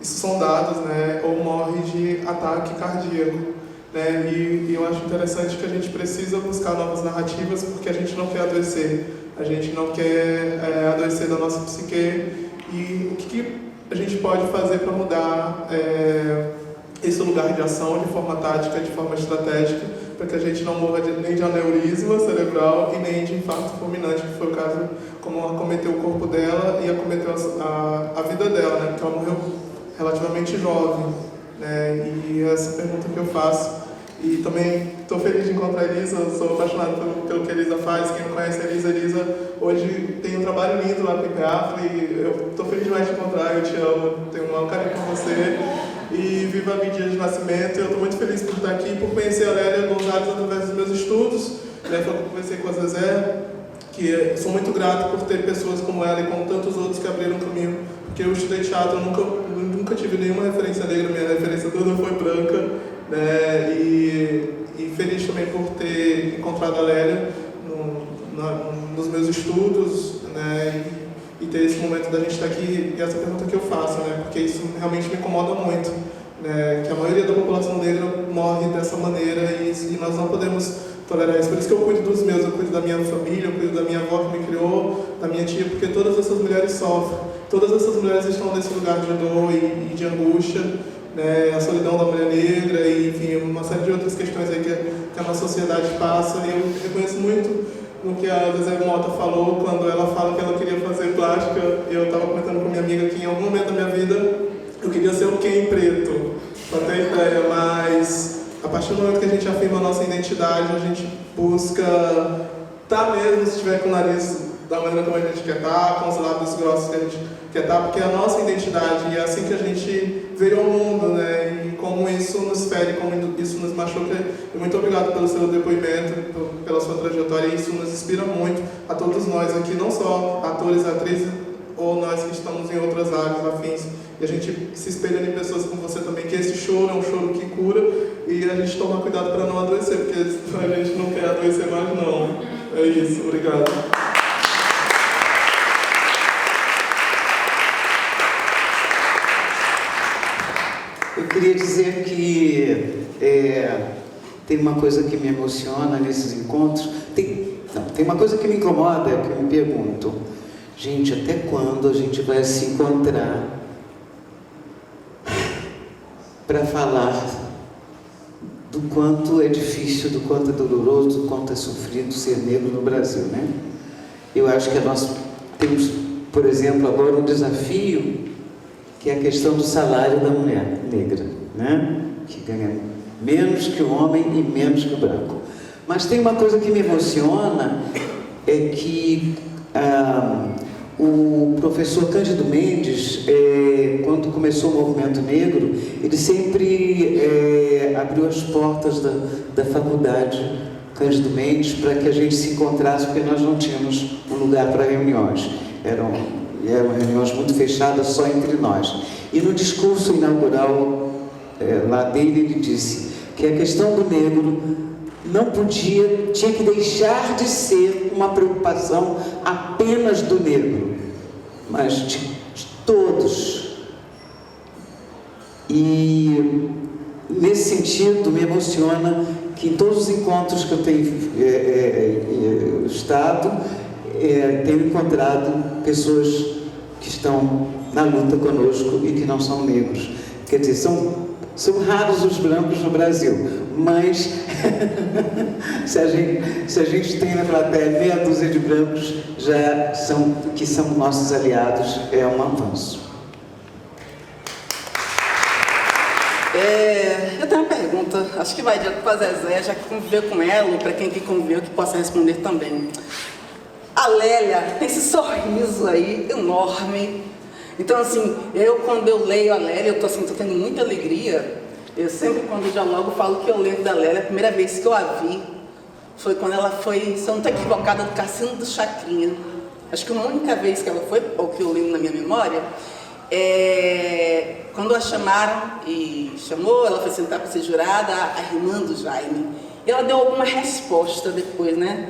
isso são dados, né? Ou morre de ataque cardíaco. Né? E eu acho interessante que a gente precisa buscar novas narrativas, porque a gente não quer adoecer, a gente não quer adoecer da nossa psique. E o que a gente pode fazer para mudar esse lugar de ação de forma tática, de forma estratégica, para que a gente não morra nem de aneurisma cerebral e nem de infarto fulminante, que foi o caso como acometeu o corpo dela e acometeu a vida dela, né? Porque ela morreu relativamente jovem. Né? E essa pergunta que eu faço. E também estou feliz de encontrar a Elisa, sou apaixonado pelo que a Elisa faz. Quem não conhece a Elisa hoje tem um trabalho lindo lá com o IPEAFRO e eu estou feliz demais de encontrar, eu te amo, tenho um maior carinho por você. E viva a minha dia de nascimento, eu estou muito feliz por estar aqui, por conhecer a Lélia Gonzalez através dos meus estudos. Foi que eu conversei com a Zezé, que sou muito grato por ter pessoas como ela e como tantos outros que abriram caminho. Porque eu estudei teatro, eu nunca tive nenhuma referência negra, minha referência toda foi branca. Né? E feliz também por ter encontrado a Lélia nos meus estudos, né? E ter esse momento da gente estar aqui, e essa pergunta que eu faço, né? Porque isso realmente me incomoda muito, né? Que a maioria da população negra morre dessa maneira e nós não podemos tolerar isso. Por isso que eu cuido dos meus, eu cuido da minha família, eu cuido da minha avó que me criou, da minha tia, porque todas essas mulheres sofrem. Todas essas mulheres estão nesse lugar de dor e de angústia, né? A solidão da mulher negra e, enfim, uma série de outras questões aí que a nossa sociedade passa. E eu reconheço muito no que a Zezé Mota falou, quando ela fala que ela queria fazer plástica. Eu estava comentando com minha amiga que em algum momento da minha vida eu queria ser o Ken preto, para ter ideia, mas a partir do momento que a gente afirma a nossa identidade, a gente busca mesmo, se estiver com o nariz da maneira como a gente quer estar, com os lábios grossos que a gente quer estar, porque é a nossa identidade, e é assim que a gente veio ao mundo, né? E como isso nos fere, como isso nos machuca. E muito obrigado pelo seu depoimento, pela sua trajetória, e isso nos inspira muito a todos nós aqui, não só atores, atrizes, ou nós que estamos em outras áreas afins. E a gente se espelhando em pessoas como você também, que esse choro é um choro que cura, e a gente toma cuidado para não adoecer, porque a gente não quer adoecer mais não. É isso, obrigado. Eu queria dizer que tem uma coisa que me emociona nesses encontros, tem uma coisa que me incomoda, é que eu me pergunto, gente, até quando a gente vai se encontrar para falar do quanto é difícil, do quanto é doloroso, do quanto é sofrido ser negro no Brasil, né? Eu acho que nós temos, por exemplo, agora um desafio, que é a questão do salário da mulher negra, né? Que ganha menos que o homem e menos que o branco. Mas tem uma coisa que me emociona, é que o professor Cândido Mendes, quando começou o movimento negro, ele sempre abriu as portas da faculdade Cândido Mendes para que a gente se encontrasse, porque nós não tínhamos um lugar para reuniões. Eram reuniões muito fechadas só entre nós. E no discurso inaugural lá dele, ele disse que a questão do negro não podia, tinha que deixar de ser uma preocupação apenas do negro, mas de todos. E nesse sentido me emociona que em todos os encontros que eu tenho estado, tenho encontrado pessoas que estão na luta conosco e que não são negros. Quer dizer, são raros os brancos no Brasil, mas se a gente tem na plateia meia dúzia de brancos que são nossos aliados, é um avanço. Eu tenho uma pergunta, acho que vai direto para a Zezé, já que conviveu com ela, para quem que conviveu, que possa responder também. A Lélia tem esse sorriso aí enorme. Então, assim, quando eu leio a Lélia, eu tô tendo muita alegria. Eu sempre, quando dialogo, falo que eu lembro da Lélia. A primeira vez que eu a vi foi quando ela foi, se eu não estou equivocada, do Cassino do Chacrinha. Acho que uma única vez que ela foi, ou que eu lembro na minha memória, quando a chamaram e chamou, ela foi sentar para ser jurada, a irmã do Jaime. E ela deu alguma resposta depois, né?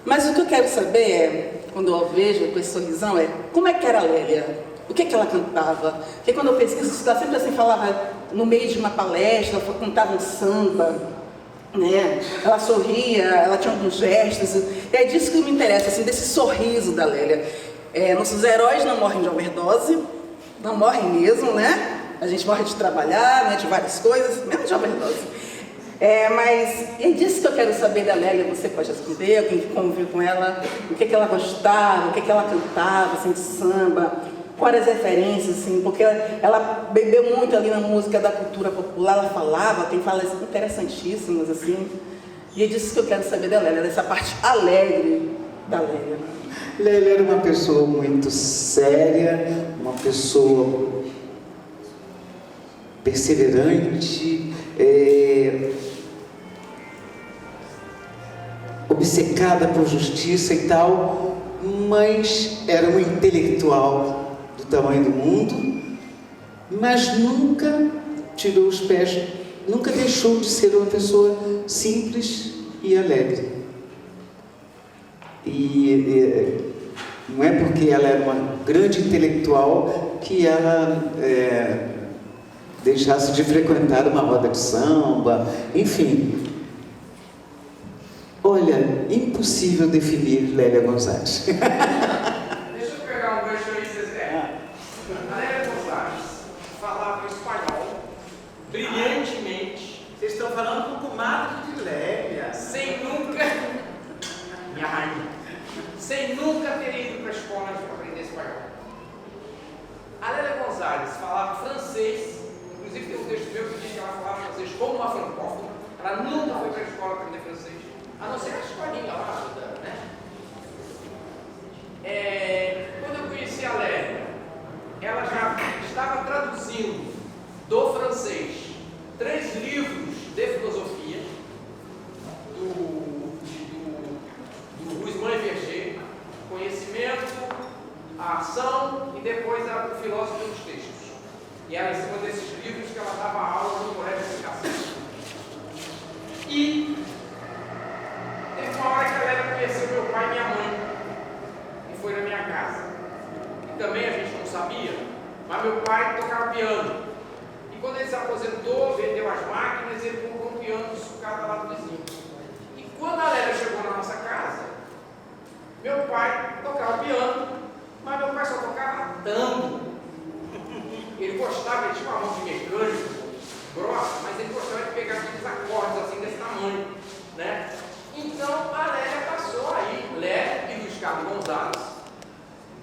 Mas o que eu quero saber quando eu a vejo com esse sorrisão, como é que era a Lélia? O que ela cantava? Porque quando eu pesquiso, ela sempre assim falava no meio de uma palestra, ela cantava um samba, né? Ela sorria, ela tinha alguns gestos, e é disso que me interessa, assim, desse sorriso da Lélia. Nossos heróis não morrem de overdose, não morrem mesmo, né? A gente morre de trabalhar, né? De várias coisas, mesmo de overdose. Mas é disso que eu quero saber da Lélia. Você pode responder, alguém que conviveu com ela, o que ela gostava, o que ela cantava, assim, de samba, quais as referências, assim, porque ela bebeu muito ali na música da cultura popular, ela falava, tem falas interessantíssimas, assim, e é disso que eu quero saber da Lélia, dessa parte alegre da Lélia. Lélia era uma pessoa muito séria, uma pessoa perseverante, obcecada por justiça e tal, mas era uma intelectual do tamanho do mundo, mas nunca tirou os pés, nunca deixou de ser uma pessoa simples e alegre. E não é porque ela era uma grande intelectual que ela deixasse de frequentar uma roda de samba, enfim. Olha, impossível definir Lélia Gonzalez. Deixa eu pegar um gancho aí, Zezé. A Lélia Gonzalez falava espanhol brilhantemente. Vocês estão falando com o comadre de Lélia. Sem nunca, minha rainha, sem nunca ter ido para a escola para aprender espanhol. A Lélia Gonzalez falava francês, inclusive tem um texto meu que diz que ela falava francês como uma francófona. Ela nunca foi para a escola aprender francês, a não ser a escolinha lá, né? Quando eu conheci a Lélia, ela já estava traduzindo do francês 3 livros de filosofia do Louis Verger, Conhecimento, a Ação e depois o Filósofo dos Textos. E era em cima desses livros que ela dava aula no colégio de educação. E teve uma hora que a Lélia conheceu meu pai e minha mãe e foi na minha casa. E também a gente não sabia, mas meu pai tocava piano. E quando ele se aposentou, vendeu as máquinas, ele comprou um piano sucata lá do vizinho. E quando a Lélia chegou na nossa casa, meu pai tocava piano, mas meu pai só tocava tango. Ele gostava, ele tinha uma mão de mecânico grossa, mas ele gostava de pegar aqueles acordes assim desse tamanho, né? Então a Lélia passou aí, Lélia e Luiz Carlos Gonzalez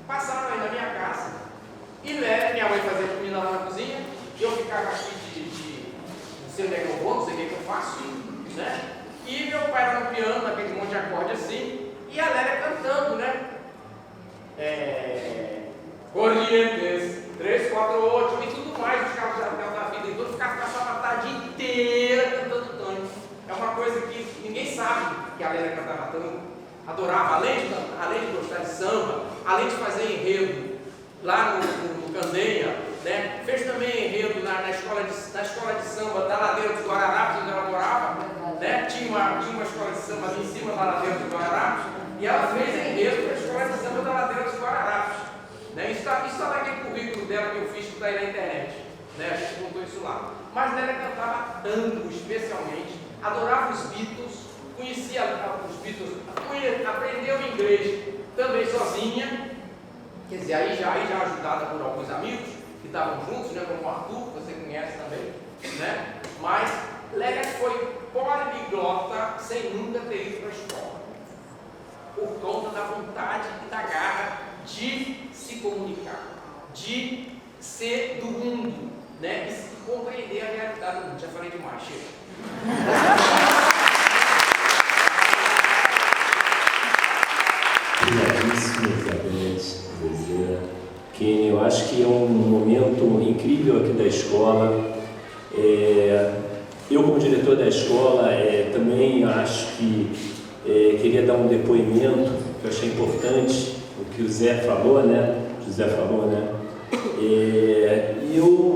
passaram aí na minha casa. E Lélia, minha mãe fazia comida lá na cozinha, eu ficava aqui não sei onde é que eu vou, não sei o que eu faço, né? E meu pai era no piano, naquele monte de acorde assim, e a Lélia cantando, né? Corrientes, 3, 4, 8 e tudo mais, os carros da vida, então ficava a tarde inteira cantando tango. É uma coisa que ninguém sabe que a Lélia cantava tango, adorava, além de gostar de samba, além de fazer enredo lá no Candeia, né? Fez também enredo na escola de samba da Ladeira dos Guararapes, onde ela morava, né? Tinha uma escola de samba ali em cima da Ladeira dos Guararapes, e ela fez enredo para a escola de samba da Ladeira dos Guararapes. Né? Isso está naquele currículo dela que eu fiz que está aí na internet. Né? A gente contou isso lá. Mas ela cantava tango, especialmente, adorava os Beatles, conhecia os Beatles, aprendeu inglês também sozinha, quer dizer, aí já ajudada por alguns amigos que estavam juntos, né? Como o Arthur, que você conhece também, né? Mas Lélia foi poliglota sem nunca ter ido para a escola, por conta da vontade e da garra de se comunicar, de ser do mundo, né? E compreender a realidade do mundo. Já falei demais, chega. Obrigadíssimo, Isabel, Zezé, Kenny. Eu acho que é um momento incrível aqui da escola. Eu, como diretor da escola, também acho que queria dar um depoimento que eu achei importante, o que o José falou, né? E eu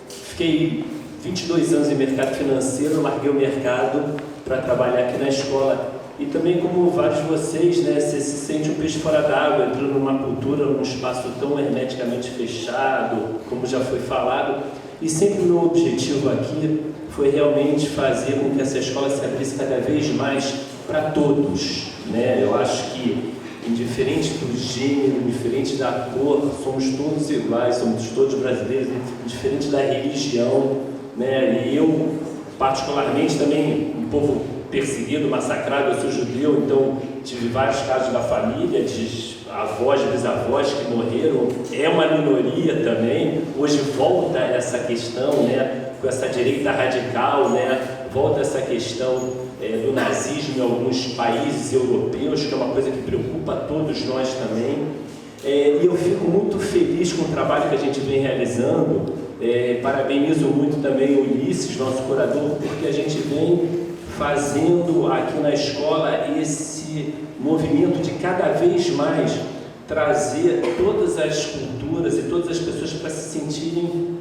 fiquei 22 anos em mercado financeiro, larguei o mercado para trabalhar aqui na escola. E também, como vários de vocês, né, você se sente um peixe fora d'água, entrando numa cultura, num espaço tão hermeticamente fechado, como já foi falado. E sempre o meu objetivo aqui foi realmente fazer com que essa escola se abrisse cada vez mais para todos, né? Eu acho que, indiferente do gênero, indiferente da cor, somos todos iguais, somos todos brasileiros, indiferente da religião, né? E eu, particularmente, também, um povo perseguido, massacrado, eu sou judeu, então tive vários casos da família, de avós, bisavós que morreram, é uma minoria também. Hoje volta essa questão, né, com essa direita radical, né, volta essa questão do nazismo em alguns países europeus, que é uma coisa que preocupa todos nós também. E eu fico muito feliz com o trabalho que a gente vem realizando. Parabenizo muito também o Ulisses, nosso curador, porque a gente vem fazendo aqui na escola esse movimento de cada vez mais trazer todas as culturas e todas as pessoas para se sentirem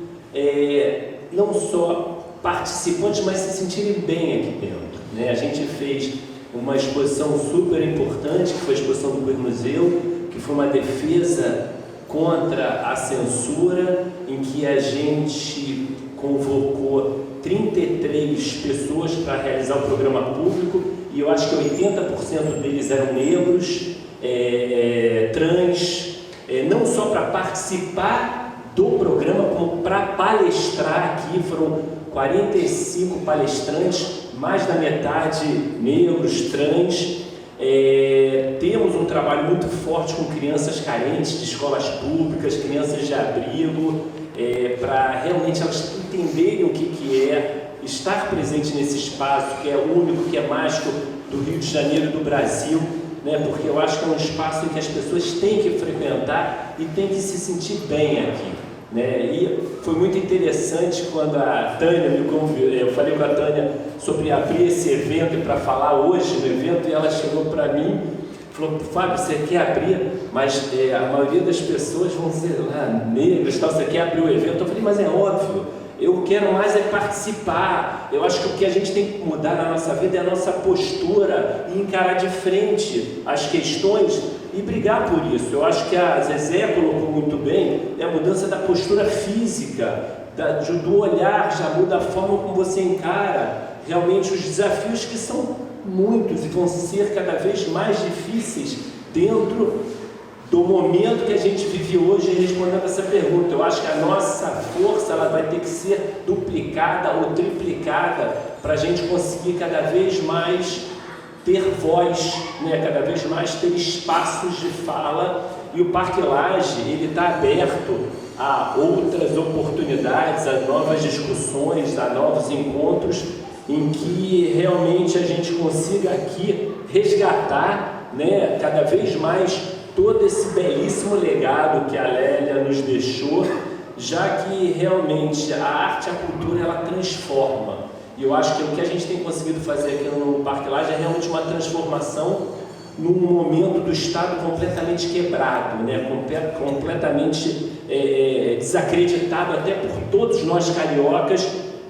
não só participantes, mas se sentirem bem aqui dentro, né? A gente fez uma exposição super importante, que foi a exposição do Coelho Museu, que foi uma defesa contra a censura, em que a gente convocou 33 pessoas para realizar o programa público, e eu acho que 80% deles eram negros, trans, não só para participar do programa, como para palestrar aqui. Foram 45 palestrantes, mais da metade negros, trans. Temos um trabalho muito forte com crianças carentes de escolas públicas, crianças de abrigo, para realmente elas entenderem o que é estar presente nesse espaço que é único, que é mágico do Rio de Janeiro e do Brasil, né? Porque eu acho que é um espaço em que as pessoas têm que frequentar e têm que se sentir bem aqui, né? E foi muito interessante quando a Tânia me convidou, eu falei com a Tânia sobre abrir esse evento e para falar hoje no evento, e ela chegou para mim e falou: Fábio, você quer abrir? Mas a maioria das pessoas vão dizer lá, negros, tal, você quer abrir o evento? Eu falei: mas é óbvio, eu quero mais participar. Eu acho que o que a gente tem que mudar na nossa vida é a nossa postura e encarar de frente as questões e brigar por isso. Eu acho que a Zezé colocou muito bem, a mudança da postura física, do olhar, já muda a forma como você encara realmente os desafios, que são muitos e vão ser cada vez mais difíceis dentro do momento que a gente vive hoje, respondendo essa pergunta. Eu acho que a nossa força ela vai ter que ser duplicada ou triplicada para a gente conseguir cada vez mais ter voz, né? Cada vez mais ter espaços de fala. E o Parque Lage, ele está aberto a outras oportunidades, a novas discussões, a novos encontros, em que realmente a gente consiga aqui resgatar, né, cada vez mais todo esse belíssimo legado que a Lélia nos deixou, já que realmente a arte e a cultura ela transforma. E eu acho que o que a gente tem conseguido fazer aqui no Parque Lage é realmente uma transformação num momento do Estado completamente quebrado, né? Completamente desacreditado até por todos nós cariocas,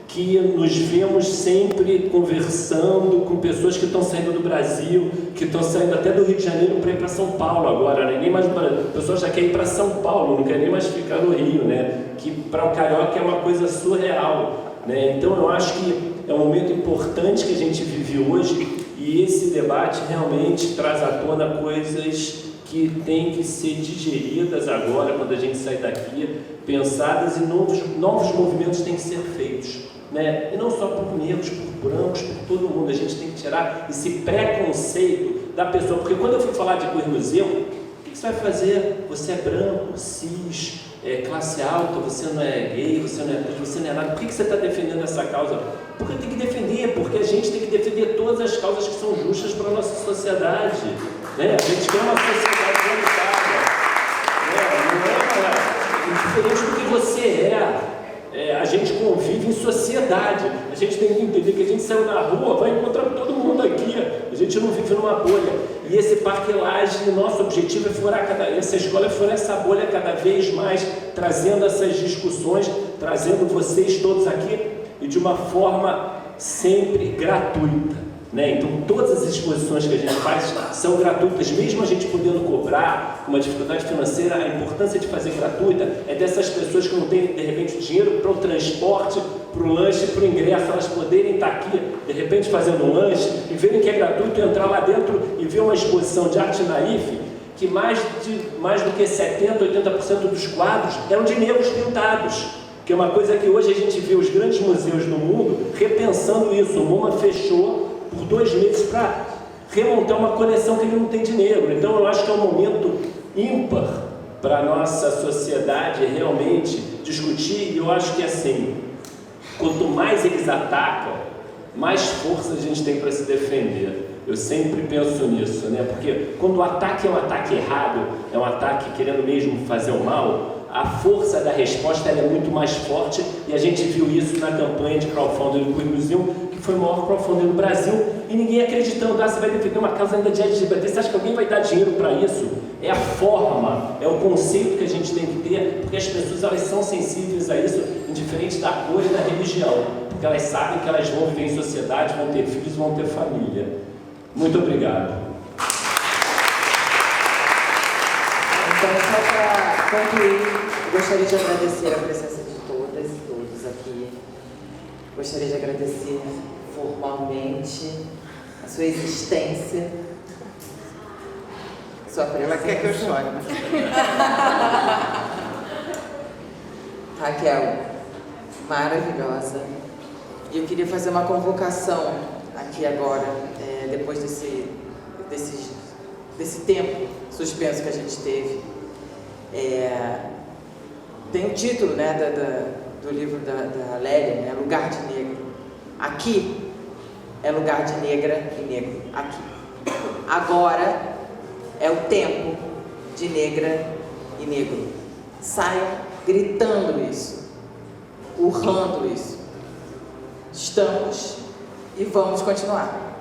que nos vemos sempre conversando com pessoas que estão saindo do Brasil, que estão saindo até do Rio de Janeiro para ir para São Paulo agora, né? Nem mais pessoas já querem ir para São Paulo, não querem nem mais ficar no Rio, né? Que para o carioca é uma coisa surreal, né? Então eu acho que é um momento importante que a gente vive hoje, e esse debate realmente traz à tona coisas que têm que ser digeridas agora, quando a gente sair daqui, pensadas, e novos movimentos têm que ser feitos, né? E não só por negros, por brancos, por todo mundo. A gente tem que tirar esse preconceito da pessoa, porque quando eu fui falar de Queer Museu, o que você vai fazer? Você é branco, cis, classe alta, você não é gay, você não é trans, você não é nada. Por que você está defendendo essa causa? Porque tem que defender, porque a gente tem que defender todas as causas que são justas para a nossa sociedade, né? A gente quer uma sociedade igualitária, né? Não é diferente do que você a gente convive em sociedade. A gente tem que entender que a gente saiu na rua, vai encontrar todo mundo aqui. A gente não vive numa bolha. E esse Parque Lage, o nosso objetivo é furar essa escola, é furar essa bolha cada vez mais, trazendo essas discussões, trazendo vocês todos aqui, e de uma forma sempre gratuita, né? Então todas as exposições que a gente faz são gratuitas, mesmo a gente podendo cobrar uma dificuldade financeira. A importância de fazer gratuita é dessas pessoas que não têm de repente dinheiro para o transporte, para o lanche, para o ingresso, elas poderem estar aqui de repente fazendo um lanche e verem que é gratuito, entrar lá dentro e ver uma exposição de arte naif, que mais do que 70%, 80% dos quadros eram de negros pintados, que é uma coisa que hoje a gente vê os grandes museus do mundo repensando isso. O MoMA fechou por 2 meses para remontar uma coleção que ele não tem de negro. Então eu acho que é um momento ímpar para a nossa sociedade realmente discutir, e eu acho que assim, quanto mais eles atacam, mais força a gente tem para se defender. Eu sempre penso nisso, né? Porque quando o ataque é um ataque errado, é um ataque querendo mesmo fazer o mal, a força da resposta ela é muito mais forte, e a gente viu isso na campanha de crowdfunding do Queer Museum, que foi o maior crowdfunding do Brasil, e ninguém acreditando: você vai defender uma causa ainda de LGBT, você acha que alguém vai dar dinheiro para isso? É a forma, é o conceito que a gente tem que ter, porque as pessoas elas são sensíveis a isso, indiferente da cor e da religião, porque elas sabem que elas vão viver em sociedade, vão ter filhos, vão ter família. Muito obrigado. Então, só para concluir, gostaria de agradecer a presença de todas e todos aqui. Gostaria de agradecer formalmente a sua existência. Sua presença. Ela quer que eu chore, mas... Raquel, maravilhosa. E eu queria fazer uma convocação aqui agora, depois desse tempo suspenso que a gente teve. Tem o título, né, do livro da Lélia, né, Lugar de Negro. Aqui é lugar de negra e negro. Aqui. Agora é o tempo de negra e negro. Saiam gritando isso, urrando isso. Estamos e vamos continuar.